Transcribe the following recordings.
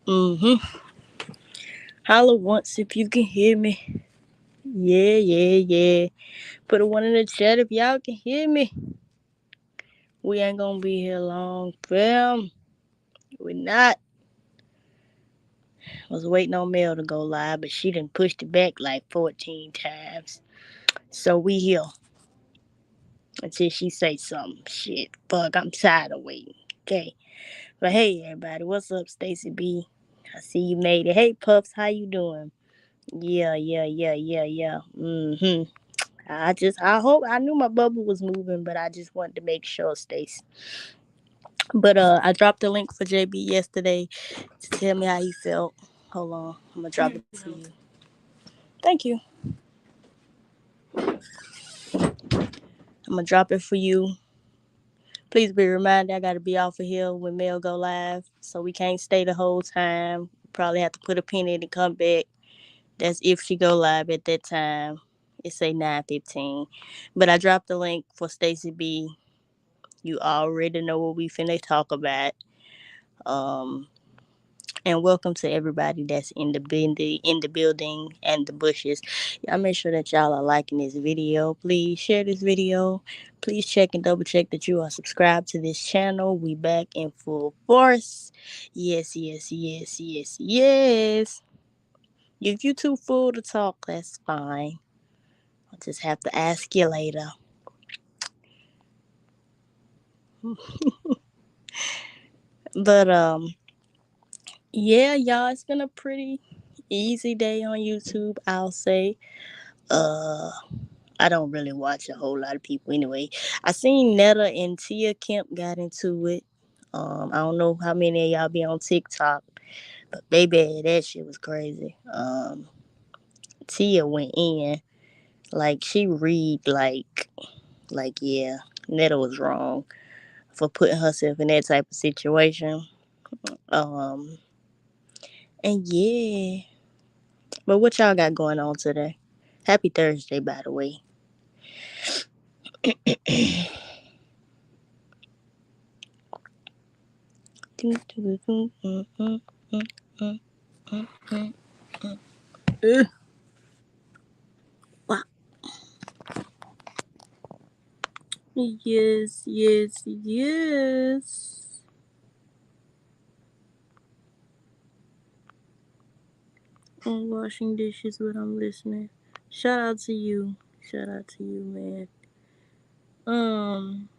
Mm-hmm. Holla once if you can hear me. Yeah, yeah, yeah. Put a one in the chat if y'all can hear me. We ain't gonna be here long, fam. We're not. Was waiting on Mel to go live, but she done pushed it back like 14 times. So we here until she say something. Shit, fuck, I'm tired of waiting. Okay. But hey, everybody, what's up, Stacy B? I see you made it. Hey, Puffs, how you doing? Yeah, yeah, yeah, yeah, yeah. Mm-hmm. I hope, I knew my bubble was moving, but I just wanted to make sure, Stacy. But I dropped the link for JB yesterday to tell me how he felt. Hold on, I'm gonna drop it for you. Thank you. I'm gonna drop it for you. Please be reminded I gotta be off of here when Mel go live, so we can't stay the whole time. Probably have to put a pin in and come back. That's if she go live at that time. It say 9:15. But I dropped the link for Stacy B. You already know what we finna talk about. Um, and welcome to everybody that's in the building and the bushes. Y'all make sure that y'all are liking this video. Please share this video. Please check and double check that you are subscribed to this channel. We back in full force. Yes, yes, yes, yes, yes. If you too full to talk, that's fine. I'll just have to ask you later. But yeah, y'all, it's been a pretty easy day on YouTube, I'll say. Uh I don't really watch a whole lot of people anyway. I seen Netta and Tia Kemp got into it. I don't know how many of y'all be on TikTok, but baby, that shit was crazy. Tia went in like she read like yeah, Netta was wrong for putting herself in that type of situation. Um, and yeah, but what y'all got going on today? Happy Thursday, by the way. Wow. Yes, yes, yes. I'm washing dishes when I'm listening. Shout out to you. Shout out to you, man. Um,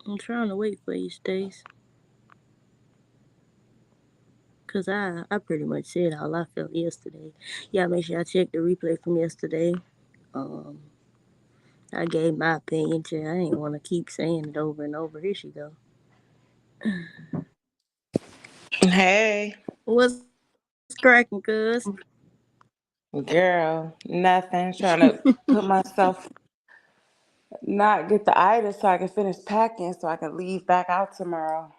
I'm trying to wait for you, Stace. Cause I pretty much said all I felt yesterday. Yeah, make sure I check the replay from yesterday. Um, I gave my opinion. I ain't want to keep saying it over and over. Here she go. Hey, What's cracking, cuz? girl, nothing. Trying to put myself, not get the items so I can finish packing so I can leave back out tomorrow.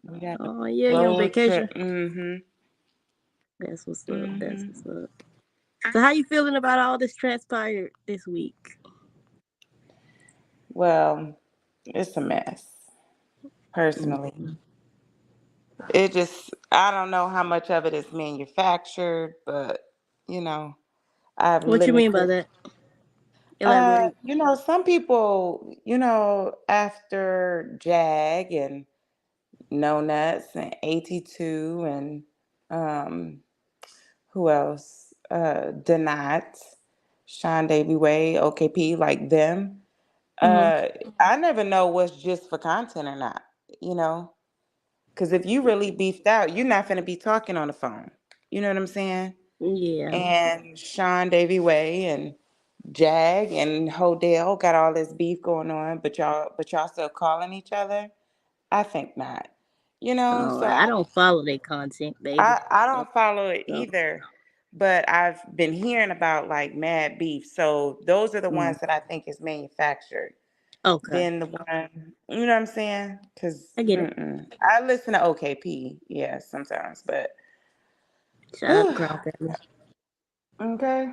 We got the Oh yeah, you on road vacation? trip. Mm-hmm. That's what's up. That's Mm-hmm. what's up. So how you feeling about all this transpired this week? Well, it's a mess, personally. It just, I don't know how much of it is manufactured, but, you know, I have What you mean by limited. that? Elaborate. Some people, after Jag and No Nuts and 82 and um who else? Donat, Sean Davy Way, OKP, like them. Mm-hmm. Uh I never know what's just for content or not, you know? Because if you really beefed out, you're not gonna be talking on the phone. You know what I'm saying? Yeah. And Sean Davy Way and Jag and Hodell got all this beef going on, but y'all still calling each other? I think not. Oh, So I don't follow their content, baby. I don't follow it So, either, but I've been hearing about like mad beef. So those are the mm, ones that I think is manufactured. okay, Then the one, you know what I'm saying? Because I get it. I listen to OKP, yeah, sometimes, but Shout out to Crown Family. okay.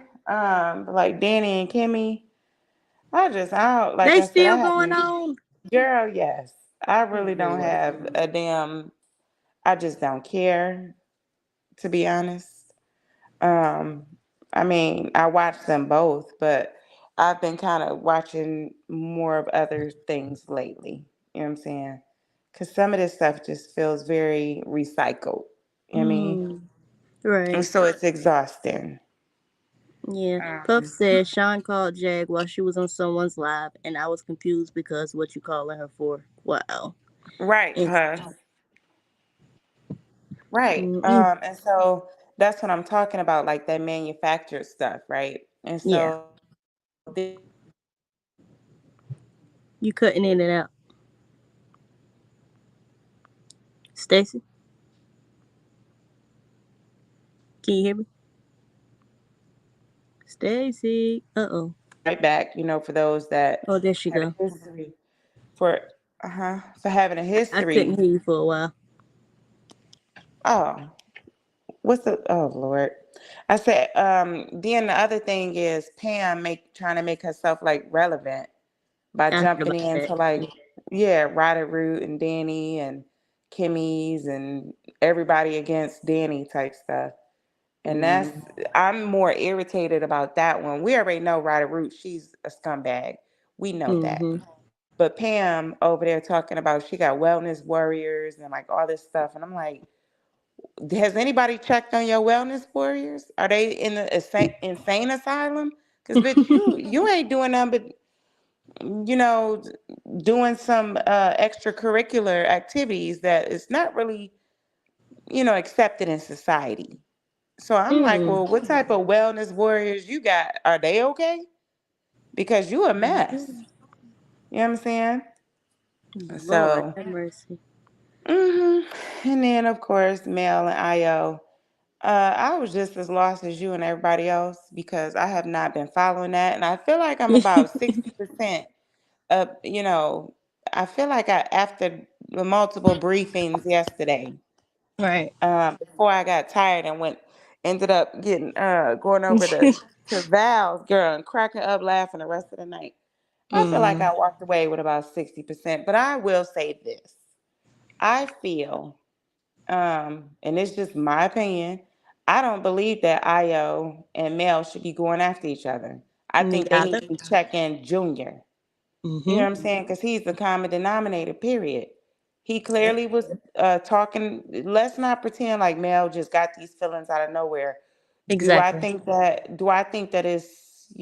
But like Danny and Kimmy, I don't like They I said, I still going haven't. on. Girl, yes. I really don't have a damn. I just don't care, to be honest. Um, I mean, I watch them both, but I've been kind of watching more of other things lately. You know what I'm saying? Because some of this stuff just feels very recycled. You know what I mean? Mm, right. And so it's exhausting. Yeah. Puff Um, said Sean called Jag while she was on someone's live, and I was confused because what you calling her for? Wow. right, And, huh? Right. mm-mm. And so that's what I'm talking about, like that manufactured stuff, right? And Yeah. so this is why I feel like You cutting in and out. Stacy, can you hear me? Stacy. Uh-oh. right back, for those that Oh, there she have go. a history for for having a I couldn't history. hear you for a while. Oh, what's the oh Lord. I said, then the other thing is Pam trying to make herself like relevant by I heard jumping about that. into like, yeah, Ryder Root and Danny and Kimmy's and everybody against Danny type stuff. And Mm, I'm more irritated about that one. We already know Ryder Root, she's a scumbag. We know that. mm-hmm. But Pam over there talking about she got wellness warriors and like all this stuff. And I'm like, has anybody checked on your wellness warriors? Are they in the insane asylum? Because bitch, you ain't doing nothing but doing some extracurricular activities that is not really accepted in society. So I'm like, Mm. well, what type of wellness warriors you got? Are they okay? Because you a mess. You know what I'm saying? Lord So, have mercy. and then of course, Mel and Io. I was just as lost as you and everybody else because I have not been following that, and I feel like I'm about 60% up. I feel like after the multiple briefings yesterday, Right. before I got tired and ended up getting going over to Val's girl and cracking up laughing the rest of the night. I feel like Mm, I walked away with about 60%, but I will say this. I feel, and it's just my opinion, I don't believe that Io and Mel should be going after each other. I think they need neither. to be checking Junior. You know Mm-hmm. what I'm saying? Because he's the common denominator, period. He Yep. clearly was talking. Let's not pretend like Mel just got these feelings out of nowhere. Exactly. Do I think that it's,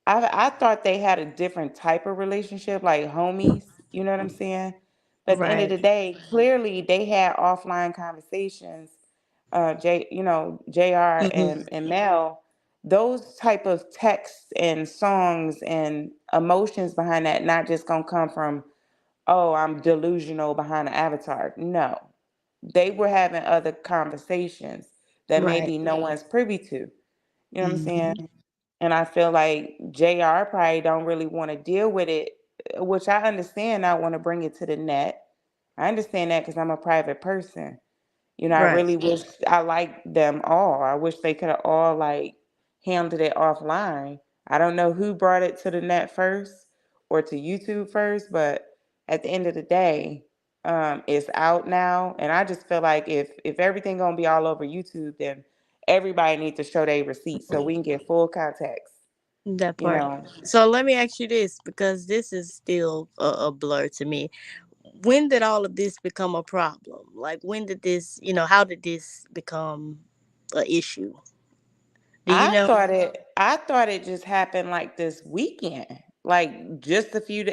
I thought they had a different type of relationship, like homies. You know what I'm saying? But at the end of Right. the day, clearly they had offline conversations. Jr. Mm-hmm. and Mel, those type of texts and songs and emotions behind that, not just gonna come from, oh, I'm delusional behind an avatar. No, they were having other conversations that Right. maybe no one's privy to. You know what I'm saying? Mm-hmm. And I feel like JR probably don't really want to deal with it, which I understand. I want to bring it to the net. I understand that because I'm a private person. I Right. really wish I liked them all. I wish they could have all like handled it offline. I don't know who brought it to the net first or to YouTube first, but at the end of the day, it's out now, and I just feel like if everything gonna be all over YouTube, then everybody needs to show their receipts so we can get full context. That You part. know, So let me ask you this, because this is still a blur to me. When did all of this become a problem? Like, when did this, how did this become a issue? Do you know? I thought it just happened like this weekend, like just a few,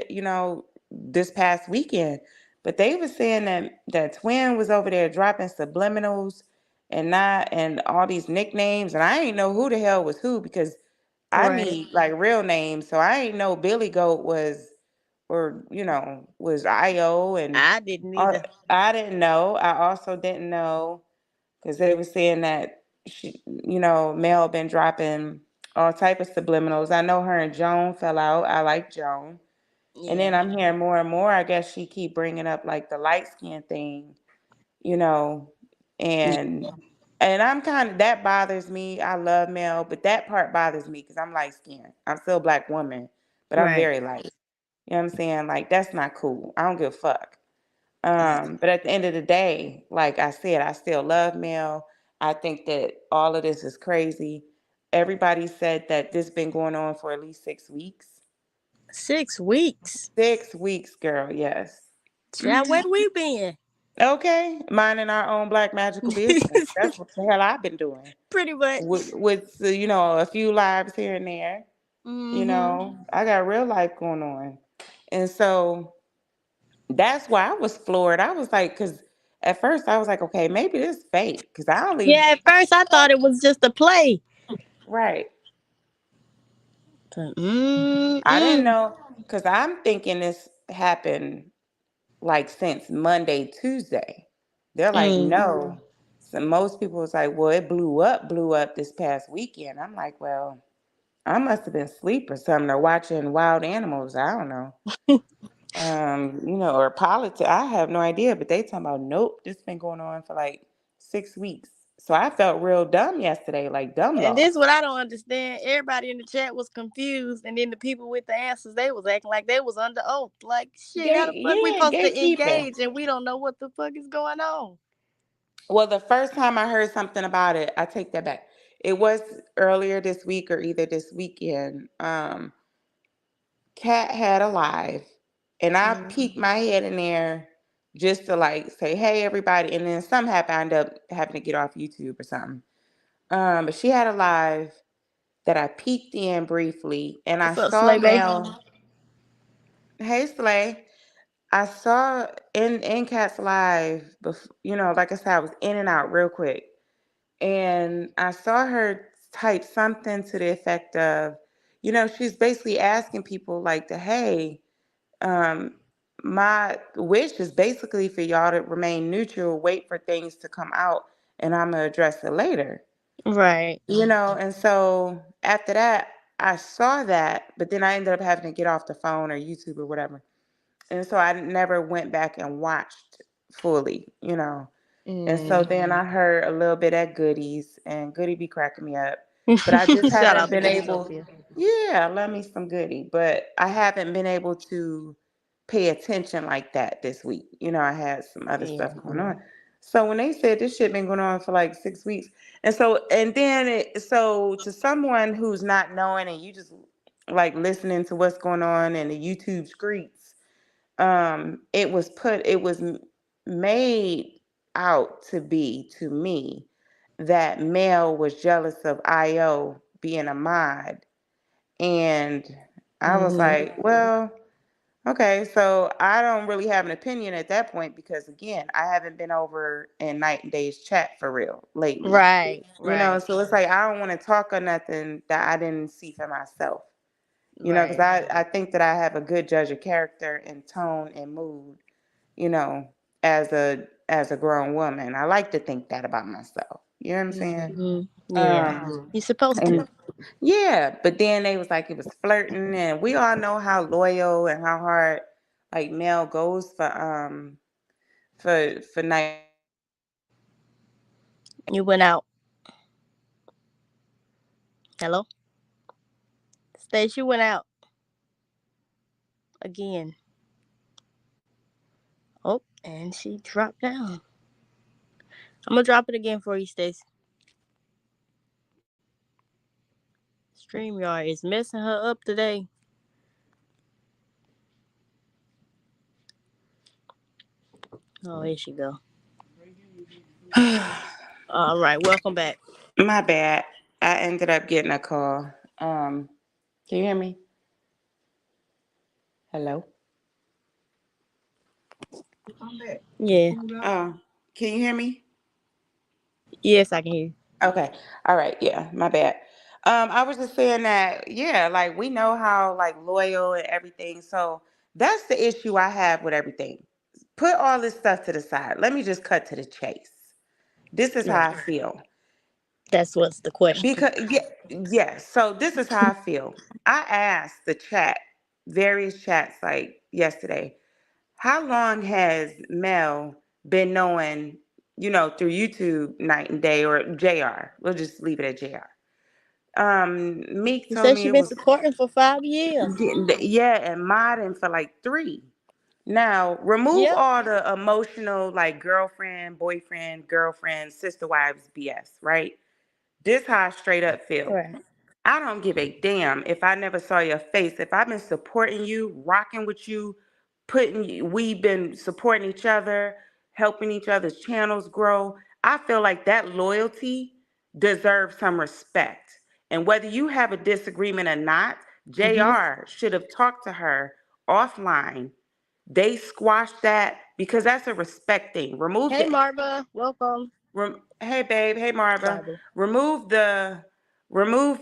this past weekend. But they were saying that Twin was over there dropping subliminals and all these nicknames, and I ain't know who the hell was who because I Right. need like real names, so I ain't know Billy Goat was Io and I didn't all. either. I didn't know. I also didn't know because they were saying that Mel been dropping all type of subliminals. I know her and Joan fell out. I like Joan, and then Yeah. I'm hearing more and more. I guess she keep bringing up like the light skin thing, you know, Yeah. and I'm kind of that bothers me. I love Mel, but that part bothers me because I'm light skinned. I'm still a black woman, but I'm Right. very light. You know what I'm saying? Like that's not cool. I don't give a fuck. But at the end of the day, like I said, I still love Mel. I think that all of this is crazy. Everybody said that this been going on for at least 6 weeks. 6 weeks. 6 weeks, girl, yes. Child, where we been? Okay, minding our own black magical business. That's what the hell I've been doing. Pretty much. With a few lives here and there. Mm-hmm. I got real life going on. And so that's why I was floored. I was like, because at first I was like, okay, maybe this fake. Because I only, Yeah, at first I thought it was just a play. right. I didn't Mm-mm. know, because I'm thinking this happened like since Monday, Tuesday. They're like, Mm. no. So most people was like, well, it blew up this past weekend. I'm like, well, I must have been asleep or something, or watching wild animals. I don't know. Or politics. I have no idea, but they talking about nope. This been going on for like 6 weeks. So I felt real dumb yesterday, like dumb And this lost. what I don't understand. Everybody in the chat was confused, and then the people with the answers, they was acting like they was under oath. Like shit, how the fuck we supposed to Gatekeeping. engage and we don't know what the fuck is going on? Well, the first time I heard something about it, I take that back. It was earlier this week or either this weekend. Cat had a live, and I Mm. peeked my head in there just to like say, "Hey, everybody!" And then somehow I ended up having to get off YouTube or something. But she had a live that I peeked in briefly, and I What's up, saw Slay Bay? Mel. Hey, Slay. I saw in Cat's live, like I said, I was in and out real quick, and I saw her type something to the effect of, she's basically asking people like, hey, um, my wish is basically for y'all to remain neutral, wait for things to come out, and I'm gonna address it later. Right. And so after that, I saw that, but then I ended up having to get off the phone or YouTube or whatever. And so I never went back and watched fully. And so Mm. then I heard a little bit at Goodies, and Goody be cracking me up. But I just Shout haven't out to been Goody able, Sophia. yeah, love me some Goody, but I haven't been able to pay attention like that this week. I had some other stuff Yeah. going on. So when they said this shit been going on for like 6 weeks, and then so to someone who's not knowing and you just like listening to what's going on in the YouTube streets, it was made out to be to me that Mel was jealous of IO being a mod, and I was Hmm. like, well, okay, so I don't really have an opinion at that point because again, I haven't been over in Night and Day's chat for real lately. Right. Right. So it's like I don't want to talk on nothing that I didn't see for myself. Because Right. I think that I have a good judge of character and tone and mood, you know, as a grown woman. I like to think that about myself. You know what I'm saying? Hmm. Yeah. Um You're supposed to. and yeah, but then they was like it was flirting, and we all know how loyal and how hard like Mel goes for Night and Day. So I don't think that she would do that to You went him. out. Hello? Stace, you went out again. Oh, and she dropped down. I'm gonna drop it again for you, Stace. StreamYard is messing her up today. Oh, here she go. All right, welcome back. My bad. I ended up getting a call. Can you hear me? Hello? Yeah. Oh, can you hear me? Yes, I can hear you. Okay. All right. Yeah, my bad. I was just saying that, yeah, like we know how like loyal and everything. So that's the issue I have with everything. Put all this stuff to the side. Let me just cut to the chase. This is how Right. I feel. That's what's the question. Because yeah, yes. So this is how I feel. I asked the chat, various chats like yesterday, how long has Mel been knowing, through YouTube Night and Day or JR? We'll just leave it at JR. Meek He told said me she it been was supporting for 5 years. yeah, and modding for like 3. Now, remove Yep. all the emotional, like girlfriend, boyfriend, girlfriend, sister wives BS, right? This how I straight up feel. Right. I don't give a damn if I never saw your face. If I've been supporting you, rocking with you, we've been supporting each other, helping each other's channels grow. I feel like that loyalty deserves some respect. And whether you have a disagreement or not, Mhm. JR should have talked to her offline. They squashed that because that's a respect thing. Remove Hey the Marva, welcome. hey babe, hey Marva. Marva. Remove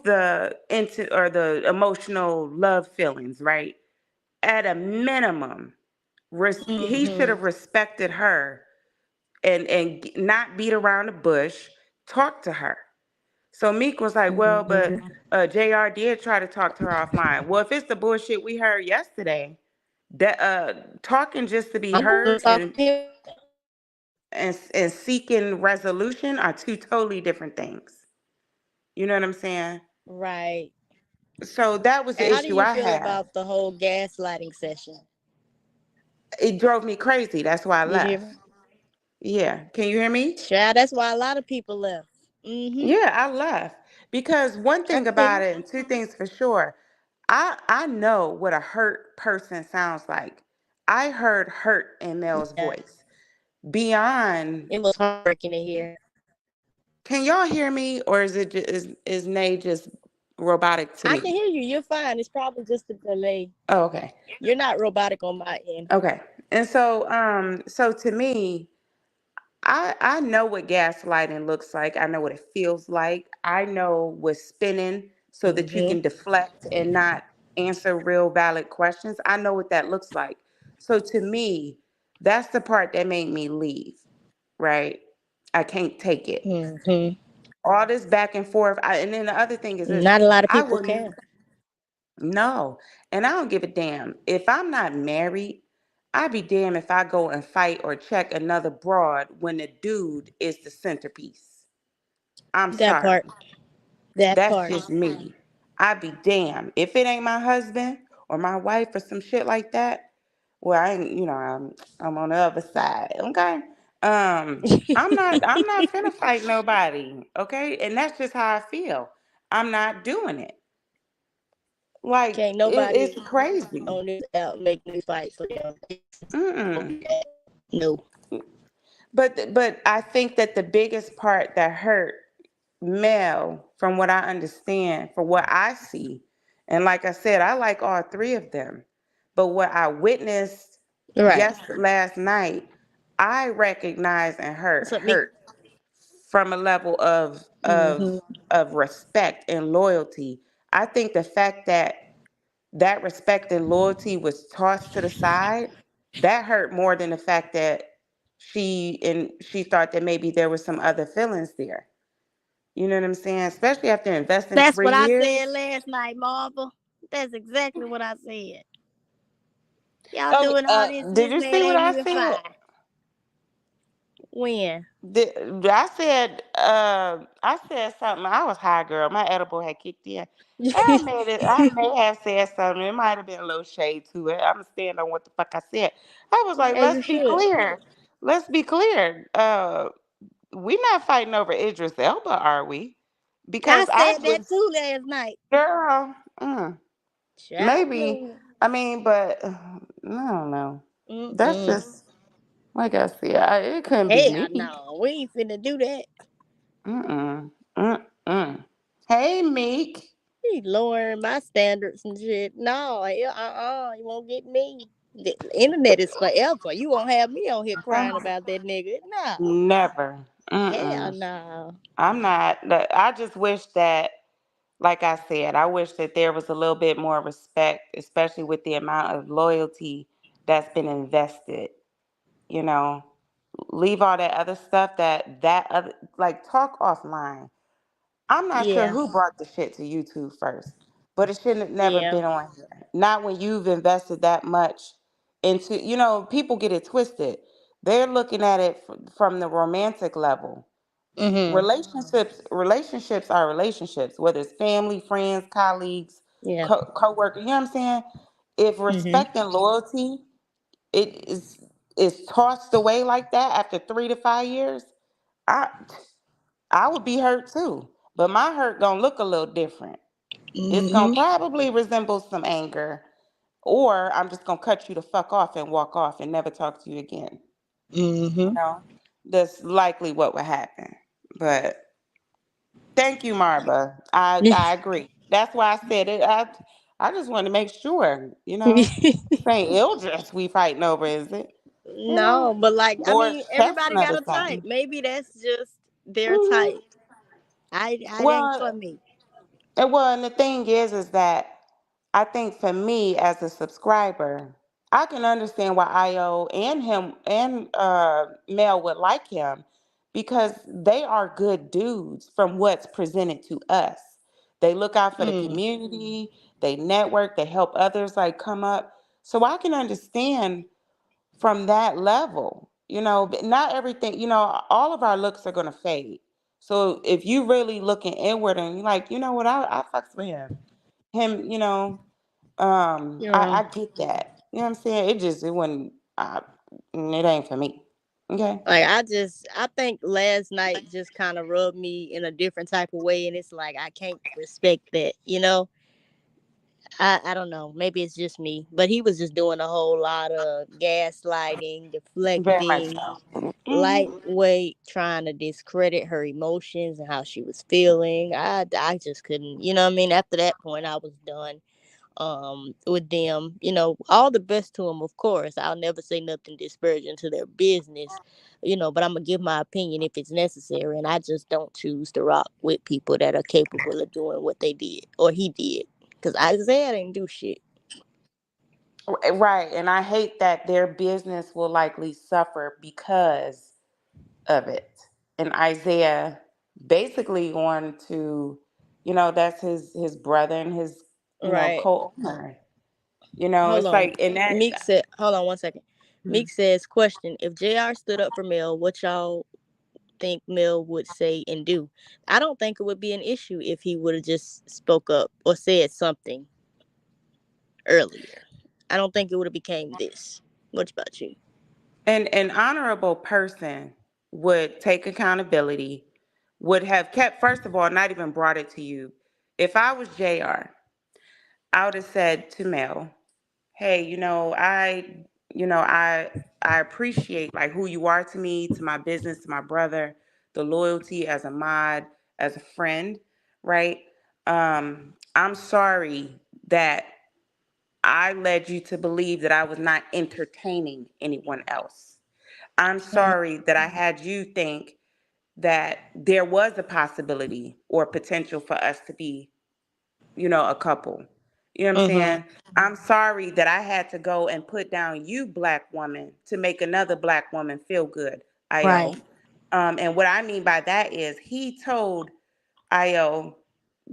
the into or the emotional love feelings, right? At a minimum, he should Mhm. have respected her and not beat around the bush, talk to her. So Meek was like, well, but Mhm. JR did try to talk to her offline. Well, if it's the bullshit we heard yesterday, that talking just to be I heard was talking to him about that. and seeking resolution are two totally different things. You know what I'm saying? Right. So that was the And how do issue you I feel had. about the whole gaslighting session? It drove me crazy. That's why I You hear left. me? Yeah. Can you hear me? Child, that's why a lot of people left. Mhm. Yeah, I left. Because one I thing can hear about you. it, and two things for sure, I know what a hurt person sounds like. I heard hurt in Mel's Yeah. voice. Beyond, It was heartbreaking to hear. can y'all hear me, or is it just, is Nay just robotic to I can me? hear you. You're fine. It's probably just a delay. Oh, okay. You're not robotic on my end. Okay. And so to me, I know what gaslighting looks like. I know what it feels like. I know what spinning so that you Mhm. can deflect and not answer real valid questions. I know what that looks like. So to me, that's the part that made me leave, right? I can't take it. Mhm. All this back and forth. And then the other thing is this, Not a lot of I people wouldn't, can. no. And I don't give a damn. If I'm not married, I'd be damned if I go and fight or check another broad when the dude is the centerpiece. I'm That sorry. part. That That's part. just me. I'd be damned. If it ain't my husband or my wife or some shit like that, well, I ain't, I'm on the other side. Okay. I'm not finna fight nobody. Okay. And that's just how I feel. I'm not doing it. Like, Can't nobody it's crazy. on this app make me fight for them. Don't Mm-mm. do that. No. But I think that the biggest part that hurt Mel, from what I understand, for what I see, and like I said, I like all 3 of them. But what I witnessed Right. last night, I recognize and What's up, Meek? hurt from a level Mhm. of respect and loyalty. I think the fact that that respect and loyalty was tossed to the side, that hurt more than the fact that she thought that maybe there was some other feelings there. You know what I'm saying? Especially after investing That's three what I said years. last night, Marva. That's exactly what I said. Y'all Oh, doing all this and did this you man see what ain't I even said? fine. When? I said something. I was high, girl. My edible had kicked in. I made it. I may have said something. It might have been a little shade to it. I'm stand on what the fuck I said. I was like, As let's you be should. clear. Let's be clear. We not fighting over Idris Elba, are we? I Because I said that just, too last night. girl, Child, maybe. please. I mean, but I don't know. That's Mm-mm. just like I said. It couldn't be Hell me. no. We ain't finna do that. Mm-mm. Mm-mm. Hey, Meek. He lowering my standards and shit. No, you won't get me. The internet is forever. You won't have me on here crying about that nigga. No. Never. Hell Mm-mm. no. I'm not. I just wish that, like I said, I wish that there was a little bit more respect, especially with the amount of loyalty that's been invested. You know, leave all that other stuff that other, like, talk offline. I'm not sure Yeah. who brought the shit to YouTube first, but it shouldn't have never Yeah. been on here. Not when you've invested that much into, people get it twisted. They're looking at it from the romantic level. Mhm. Relationships are relationships, whether it's family, friends, colleagues, Yeah. co-worker, you know what I'm saying? If Mhm. respect and loyalty it is tossed away like that after 3 to 5 years, I I would be hurt too. But my hurt gonna look a little different. It's gonna Mhm. probably resemble some anger, or I'm just gonna cut you the fuck off and walk off and never talk to you again. You Mhm. know, that's likely what would happen. But thank you, Marva. I agree. That's why I said it. I just want to make sure. This ain't Ildris we fighting over, is it? You know, No, but like I or mean, everybody chestnut got or a type. something. Maybe that's just their Hmm. type. I it ain't for Well, me. and the thing is that I think for me as a subscriber, I can understand why IO and him and Mel would like him because they are good dudes from what's presented to us. They look out for the Mm. community, they network, they help others like come up. So I can understand from that level. But not everything, all of our looks are gonna fade. So if you really looking inward and you're like, you know what, I fucks with him, Yeah. I get that. You know what I'm saying? It wouldn't it ain't for me. Okay. Like I think last night just kind of rubbed me in a different type of way, and it's like I can't respect that. I don't know. Maybe it's just me, but he was just doing a whole lot of gaslighting, Very much deflecting, so. Hmm. lightweight, trying to discredit her emotions and how she was feeling. I just couldn't. You know what I mean? After that point, I was done with them. All the best to them, of course. I'll never say nothing disparaging to their business. But I'm gonna give my opinion if it's necessary, and I just don't choose to rock with people that are capable of doing what they did or he did, because Isaiah didn't do shit. Right. And I hate that their business will likely suffer because of it. And Isaiah basically going to, that's his brother and his, Right. co-owner. Hold It's on. like in that. Meek said, hold on 1 second. Meek says, question: if Jr. stood up for Mel, what y'all think Mel would say and do? I don't think it would be an issue if he would have just spoke up or said something earlier. I don't think it would have became this. What about you? And an honorable person would take accountability, would have kept, first of all, not even brought it to you. If I was JR, I would have said to Mel, hey, I appreciate like who you are to me, to my business, to my brother, the loyalty as a mod, as a friend, right? I'm sorry that I led you to believe that I was not entertaining anyone else. I'm Mm, sorry that I had you think that there was a possibility or potential for us to be, a couple. You know what I'm mhm. saying? I'm sorry that I had to go and put down you, black woman, to make another black woman feel good, Right. IO. And what I mean by that is he told IO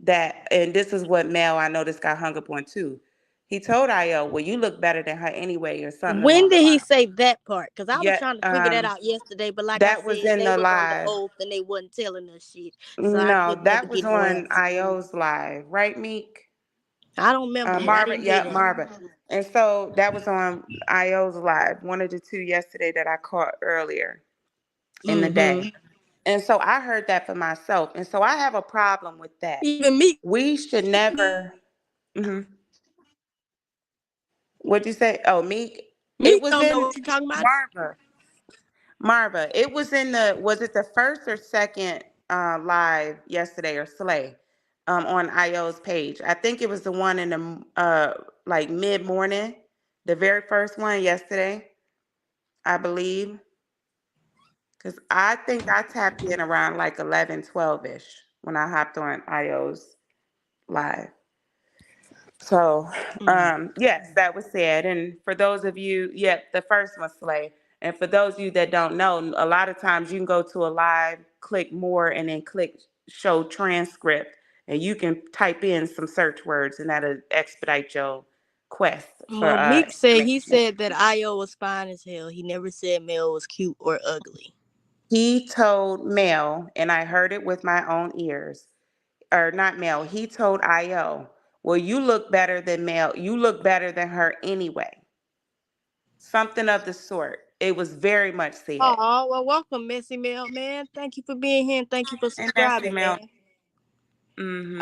that, and this is what Mel, I know this got hung up on too. He told IO, well, you look better than her anyway, or something When along the did he line. say that part? Because I was Yeah, trying to figure that out yesterday, but like I that was said, in they the was under live. oath and they wasn't telling us shit, so I No, couldn't never that was get no on answer. IO's live, right, Meek? I don't remember that. I Marva, didn't hear yep, that. Marva. And so that was on IO's live, one of the two yesterday that I caught earlier in the day. Mhm. And so I heard that for myself. And so I have a problem with that. Even Meek, We should never. Mhm. What'd you say? Oh, Meek. It Meek was don't know in what you talking about. Marva. Marva. It was in was it the first or second live yesterday or Slay on IO's page? I think it was the one in the like mid morning, the very first one yesterday, I believe. Because I think I tapped in around like 11, 12 ish when I hopped on IO's live. So, Mm. yes, that was said. And for those of you, yep, the first one, Slay. And for those of you that don't know, a lot of times you can go to a live, click more, and then click show transcript, and you can type in some search words, and that'll expedite your quest for Well, Meek said he information. said that Io was fine as hell. He never said Mel was cute or ugly. He told Mel, and I heard it with my own ears, or not Mel, he told IO, well, you look better than Mel. You look better than her anyway. Something of the sort. It was very much said. Oh, well, welcome, Messy Mel, man. Thank you for being here and thank you for And messy subscribing, Mel. man. Mm-hmm.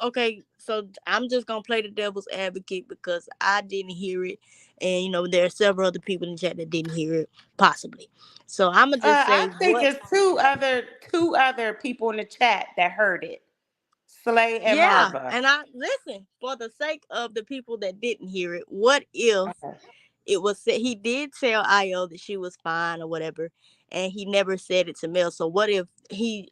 Okay, so I'm just gonna play the devil's advocate because I didn't hear it, and there are several other people in the chat that didn't hear it, possibly. So I'm gonna just say I think what. it's two other people in the chat that heard it. Slay and Yeah, Marva. and I listen for the sake of the people that didn't hear it. What if Okay. it was said he did tell Io that she was fine or whatever, and he never said it to Mel? So what if he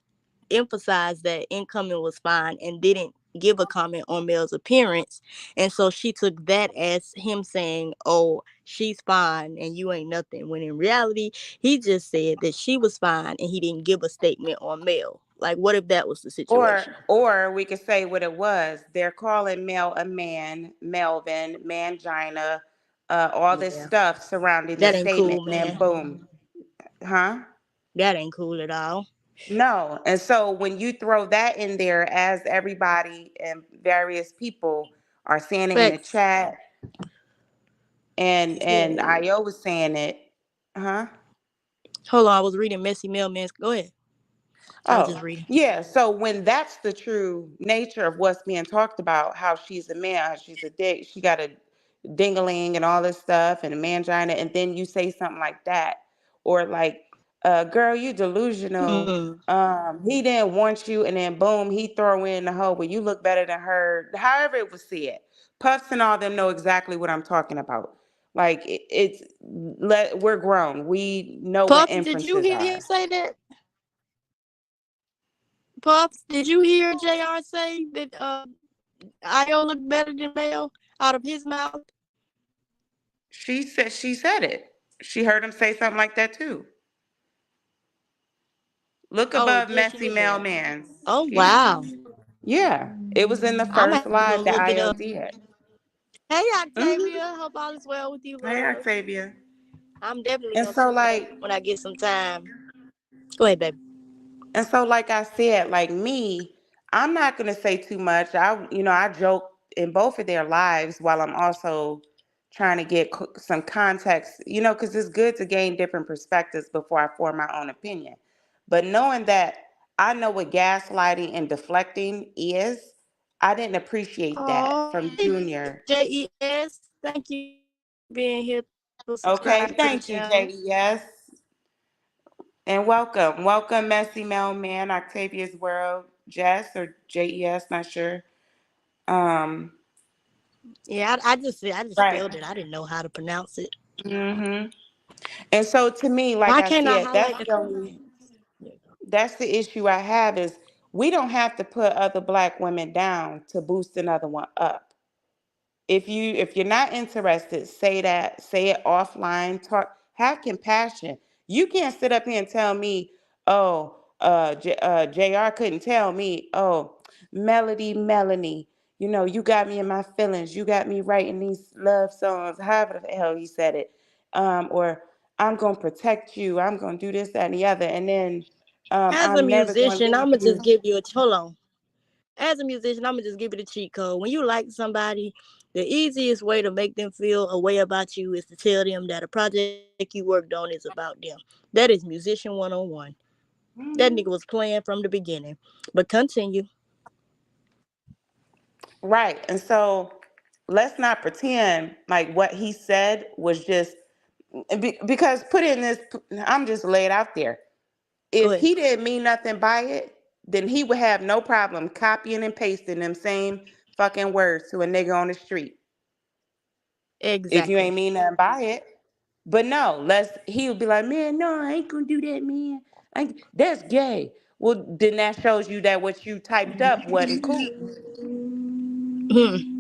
emphasized that incoming was fine and didn't give a comment on Mel's appearance, and so she took that as him saying, "Oh, she's fine and you ain't nothing," when in reality he just said that she was fine and he didn't give a statement on Mel. Like, what if that was the Or situation? or we could say what it was. They're calling Mel a man, Melvin, mangina, all this Yeah, stuff surrounding the that ain't statement, cool, and then man. boom. Huh? That ain't cool at all. No. And so when you throw that in there, as everybody and various people are saying it in the Facts. chat, and Yeah. IO was saying it, huh? Hold on, I was reading Messy Mailman's. Go ahead. I was Oh, just reading. yeah. So when that's the true nature of what's being talked about, how she's a man, how she's a dick, she got a dingaling and all this stuff and a mangina, and then you say something like that, or like, girl, you delusional. Mm. He didn't want you, and then boom, he throw in the hole where you look better than her. However it was said, Puffs and all them know exactly what I'm talking about. Like we're grown. We know what Puffs, did you inferences hear him are. say that? Puffs, did you hear JR say that Io looked better than Mel out of his mouth? She said it. She heard him say something like that too. Look Oh, above yeah, she messy did. mailman. Oh, Yeah. wow. Yeah. It was in the I'm gonna first have to go live that look it IO up. did. Hey, Hmm. Octavia. Hope all is well with you, Hey, love. Octavia. I'm definitely And gonna so check it like out when I get some time. Go ahead, baby. like I said, like me, I'm not gonna say too much. I joke in both of their lives while I'm also trying to get some context, because it's good to gain different perspectives before I form my own opinion. But knowing that I know what gaslighting and deflecting is, I didn't appreciate that Oh, from hey, Junior. JES. Thank you for being here. Thank you for subscribing to the Okay, channel. thank you, JES. And welcome, Messy Mailman, Octavia's World, Jess or JES, not sure. Um, Yeah, I just right. spelled it. I didn't know how to pronounce it. Hmm. And so to me, like Why I can't I said, highlight the comments? that's the issue I have is we don't have to put other black women down to boost another one up. If you're not interested, say that, say it offline, talk, have compassion. You can't sit up here and tell me, oh, JR couldn't tell me, oh, Melanie, you got me in my feelings, you got me writing these love songs, however the hell he said it. Or I'm gonna protect you, I'm gonna do this, that, and the other, and then As a I'm never gonna musician, leave I'ma just you. give you a hold on. As a musician, I'ma just give you the cheat code. When you like somebody, the easiest way to make them feel a way about you is to tell them that a project you worked on is about them. That is musician 101. That nigga was Mhm. playing from the beginning. But continue. Right. And so let's not pretend like what he said was just because put in this, I'm just laid out there. Go If ahead. he didn't mean nothing by it, then he would have no problem copying and pasting them same fucking words to a nigga on the street if you Exactly. ain't mean nothing by it. But no, he would be like, man, no, I ain't gonna do that, man. That's gay. Well, then that shows you that what you typed up wasn't cool.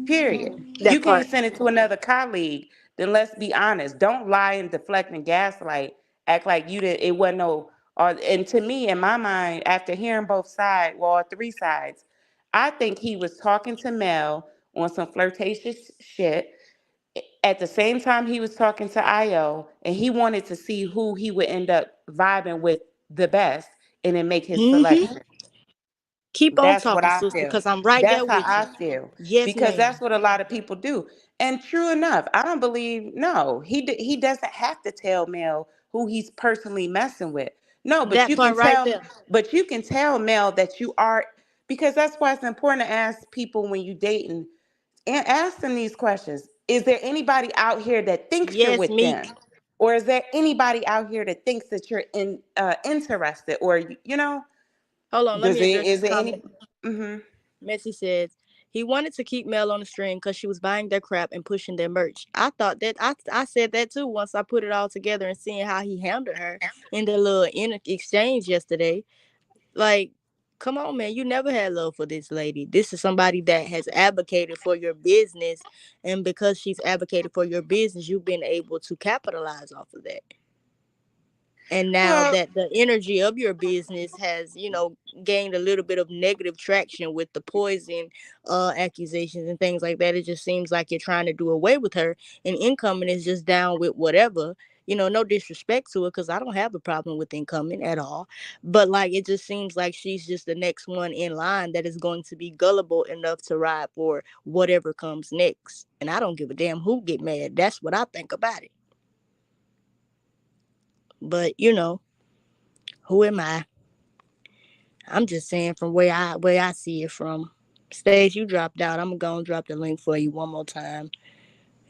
Period. You That can't part. send it to another colleague. Then let's be honest. Don't lie and deflect and gaslight. Act like you did. It wasn't no. And to me, in my mind, after hearing both sides, well, all three sides, I think he was talking to Mel on some flirtatious shit. At the same time, he was talking to Io, and he wanted to see who he would end up vibing with the best and then make his Mm-hmm. selection. Keep on That's what talking, I sister, feel. because I'm right there That's how with I you. feel Yes, because ma'am. that's what a lot of people do. And true enough, I don't believe no. He doesn't have to tell Mel who he's personally messing with. No, but That you can part right tell there. Mel that you are, because that's why it's important to ask people when you dating and ask them these questions. Is there anybody out here that thinks you're Yes, with them? Meek. Or is there anybody out here that thinks that you're interested, or Hold on, let me address is this there any? comment. Mm-hmm. Messi says he wanted to keep Mel on the string because she was buying their crap and pushing their merch. I thought that I said that too once I put it all together and seeing how he handled her in their little exchange yesterday. Like, come on, man, you never had love for this lady. This is somebody that has advocated for your business, and because she's advocated for your business, you've been able to capitalize off of that. And now Well, that the energy of your business has gained a little bit of negative traction with the poison accusations and things like that, it just seems like you're trying to do away with her, and incoming is just down with whatever. No disrespect to her, because I don't have a problem with incoming at all, but like it just seems like she's just the next one in line that is going to be gullible enough to ride for whatever comes next, and I don't give a damn who get mad. That's what I think about it. But who am I? I'm just saying from where I see it from. Stage, you dropped out. I'm gonna drop the link for you one more time,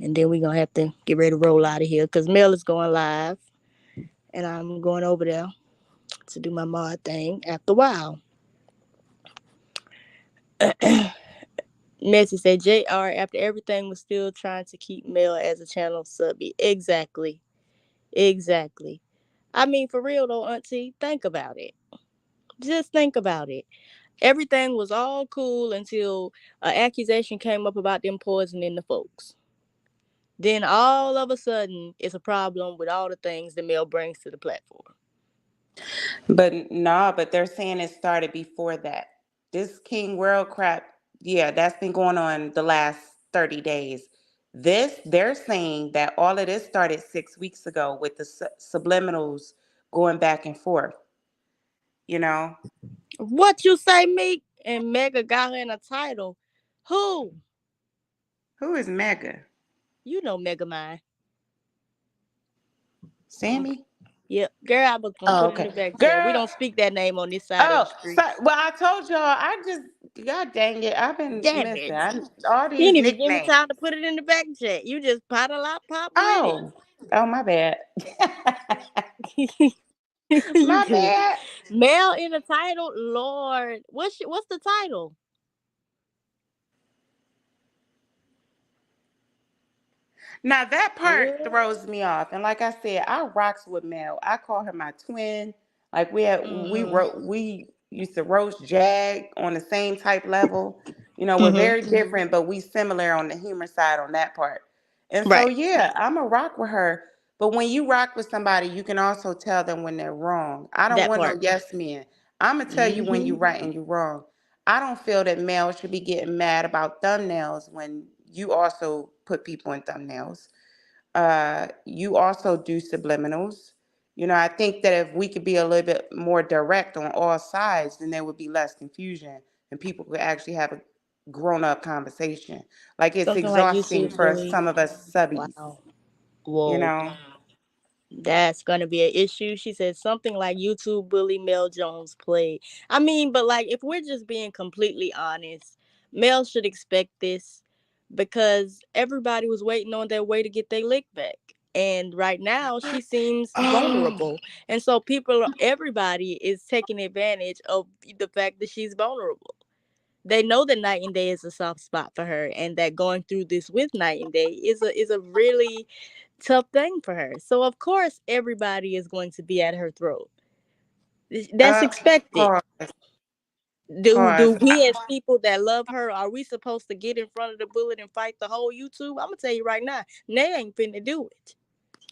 and then we're gonna have to get ready to roll out of here because Mel is going live, and I'm going over there to do my mod thing after a while. Messi said JR after everything was still trying to keep Mel as a channel subby. Exactly. Exactly. I mean, for real though, Auntie, think about it. Just think about it. Everything was all cool until an accusation came up about them poisoning the folks. Then all of a sudden, it's a problem with all the things the Mel brings to the platform. but nah, but they're saying it started before that. This King World crap, yeah, that's been going on the last 30 days. They're saying that all of this started 6 weeks ago with the subliminals going back and forth, you know? What you say, Meek? And Mega got her in a title. Who? Who is Mega? You know Mega Mind. Sammy? Yep. Girl, I was gonna Oh, put it in okay. the back chat. We Girl, don't speak that name on this side of the oh, so, street. well, I told y'all, God dang it, I've been Damn missing. it. All You these didn't even give me nicknames. time to put it in the back chat. You just pot a lot pop with it. Oh, oh, my bad. You My good. bad. Mel in the title, Lord. What's the title? Now that part throws Girl. me off. And like I said, I rocks with Mel. I call her my twin. Like we used to roast Jag on the same type level. We're Mm-hmm. very different, but we similar on the humor side on that part. And so Right. yeah, I'm a rock with her. But when you rock with somebody, you can also tell them when they're wrong. I don't That want no part. yes men. I'm gonna tell you when Mm-hmm. you're right and you're wrong. I don't feel that Mel should be getting mad about thumbnails when you also put people in thumbnails. You also do subliminals. I think that if we could be a little bit more direct on all sides, then there would be less confusion and people could actually have a grown up conversation. Like it's Something like exhausting YouTube for bully. some of us subbies, Wow. you Whoa. know? That's gonna be an issue. She said something like YouTube bully Mel Jones played. I mean, but like if we're just being completely honest, Mel should expect this because everybody was waiting on their way to get their lick back. And right now she seems Oh, vulnerable. And so everybody is taking advantage of the fact that she's vulnerable. They know that Night and Day is a soft spot for her, and that going through this with Night and Day is a really tough thing for her. So of course everybody is going to be at her throat. That's uh, expected. pause, Do pause. we as people that love her, are we supposed to get in front of the bullet and fight the whole YouTube? I'm gonna tell you right now, Nay ain't finna do it.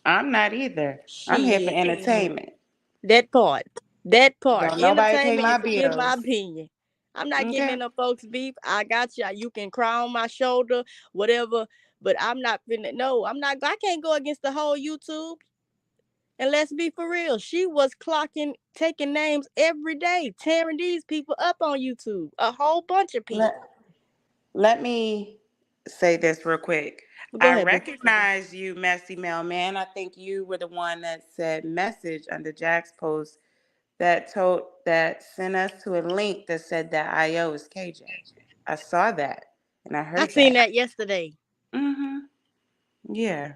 I'm not either. I'm here for Shit. entertainment. That part. That part. Don't nobody pay Entertainment my and forget my bills. opinion. I'm not getting Okay. in no folks' beef. I got you. You can cry on my shoulder, whatever. But I'm not finna. No, I'm not. I can't go against the whole YouTube. And let's be for real, she was clocking, taking names every day, tearing these people up on YouTube. A whole bunch of Let, people. let me say this real quick. Go I ahead, boo. recognize you, Messy Mailman. I think you were the one that said message under Jack's post that sent us to a link that said that IO is KJ. I saw that and I I heard seen that. that yesterday. Mm-hmm. Yeah.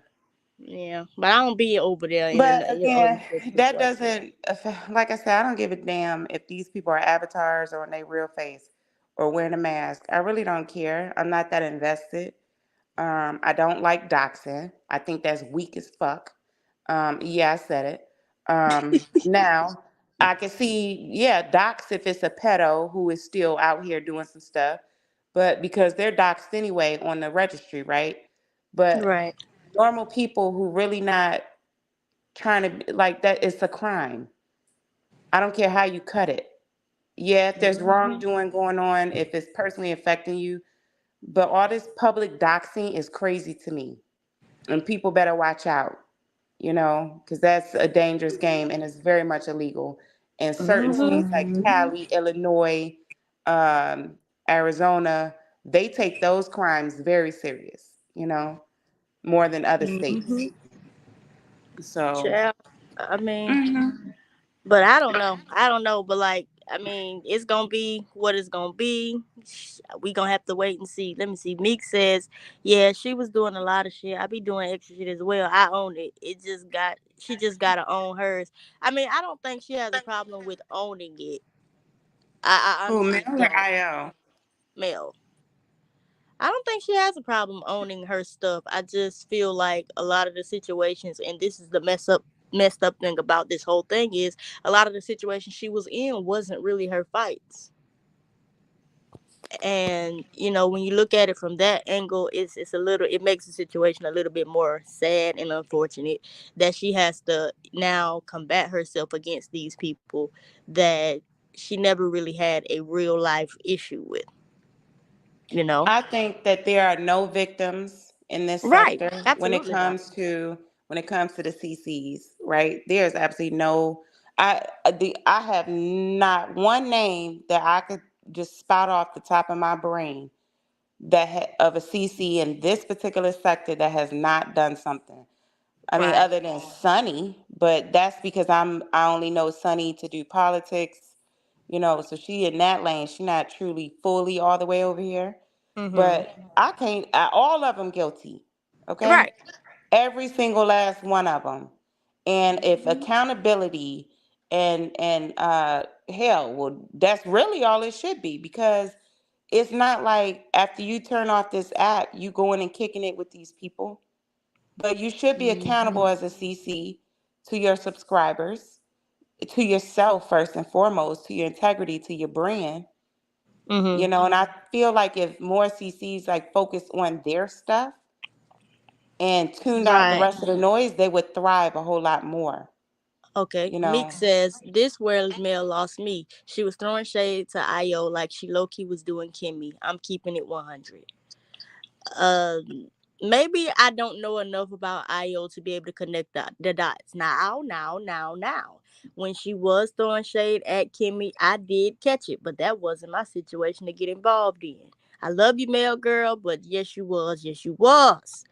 Yeah, but I don't be over there in But the other again, sections that like that. doesn't affect, like I said, I don't give a damn if these people are avatars or in their real face or wearing a mask. I really don't care. I'm not that invested. I don't like doxing. I think that's weak as fuck. Yeah, I said it. Now, I can see, yeah, dox if it's a pedo who is still out here doing some stuff, but because they're doxed anyway on the registry, right? But Right. normal people who really not trying to like that, it's a crime. I don't care how you cut it. Yeah, if there's Hmm. wrongdoing going on, if it's personally affecting you, but all this public doxing is crazy to me. And people better watch out, because that's a dangerous game and it's very much illegal. In certain Hmm. states like Cali, Illinois, um, Arizona, they take those crimes very serious, more than other states. Hmm. So, Child, I mean, mhm. but I don't know. I don't know. But like, I mean, it's gonna be what it's gonna be. We gonna have to wait and see. Let me see. Meek says, yeah, she was doing a lot of shit. I be doing extra shit as well. I own it. She just gotta own hers. I mean, I don't think she has a problem with owning it. I Who, honestly Mel or don't. IO? Mel. I don't think she has a problem owning her stuff. I just feel like a lot of the situations, and this is the messed up thing about this whole thing is a lot of the situations she was in wasn't really her fights. And when you look at it from that angle, it's a little, it makes the situation a little bit more sad and unfortunate that she has to now combat herself against these people that she never really had a real life issue with, you know. I think that there are no victims in this Right, sector absolutely not. when it comes to the CCs, right? There's absolutely no. I have not one name that I could just spout off the top of my brain of a CC in this particular sector that has not done something. I mean, Right. other than Sunny, but that's because I only know Sunny to do politics, so she in that lane. She not truly fully all the way over here. Mhm. But all of them guilty. Okay? Right. Every single last one of them. And if Mhm. accountability and hell, well, that's really all it should be because it's not like after you turn off this app, you going and kicking it with these people. But you should be accountable Mhm. as a CC to your subscribers, to yourself first and foremost, to your integrity, to your brand. Mhm. And I feel like if more CCs like focused on their stuff and tuned out the Right. rest of the noise, they would thrive a whole lot more. Okay. You Meek know. says this where Mel lost me. She was throwing shade to Io like she low key was doing Kimmy. I'm keeping it 100. Maybe I don't know enough about Io to be able to connect the dots. Now. When she was throwing shade at Kimmy, I did catch it, but that wasn't my situation to get involved in. I love you, Mel girl, but yes, you was. Yes, you was.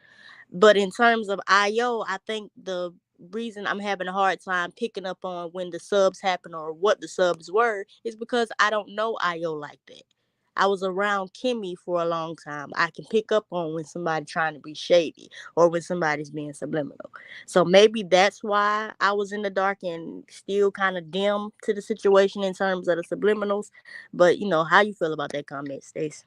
But in terms of IO, I think the reason I'm having a hard time picking up on when the subs happen or what the subs were is because I don't know IO like that. I was around Kimmy for a long time. I can pick up on when somebody trying to be shady or when somebody's being subliminal. So maybe that's why I was in the dark and still kind of dim to the situation in terms of the subliminals. But how you feel about that comment, Stace?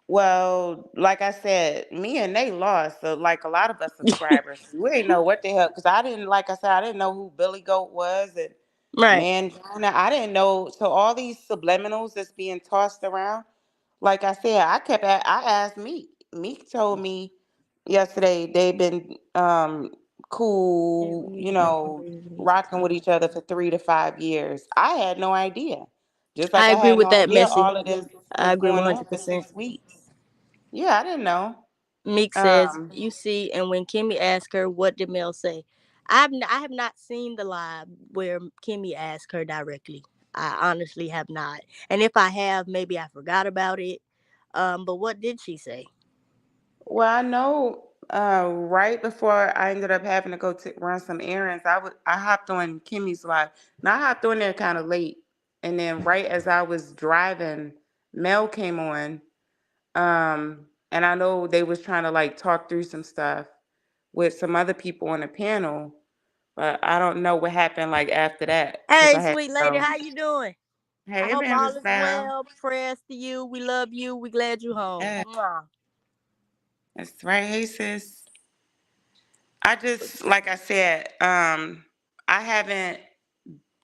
Well, like I said, me and they lost. So, like a lot of us subscribers, we didn't know what the hell. Because I didn't, like I said, I didn't know who Billy Goat was and Right. Mangina. I didn't know. So all these subliminals that's being tossed around. Like I said, I asked Meek. Meek told me yesterday they've been cool, rocking with each other for 3 to 5 years. I had no idea. Just like I I agree had with no that, idea Messy. all of this I was agree going on for 100%. 6 weeks. Yeah, I didn't know. Meek says, Um, you see, and when Kimmy asked her, what did Mel say? I have not seen the live where Kimmy asked her directly. I honestly have not. And if I have, maybe I forgot about it. But what did she say? Well, I know right before I ended up having to go to run some errands, I hopped on Kimmy's live. Now I hopped on there kind of late, and then right as I was driving, Mel came on. And I know they was trying to like talk through some stuff with some other people on the panel, but I don't know what happened like after that because Hey, I had to sweet lady, go. how you doing? I Hey, hope all Evangelist is Val. well. Prayers to you. We love you. We glad you home. Yeah, Mwah. that's right. Hey, sis. I just like I said, I haven't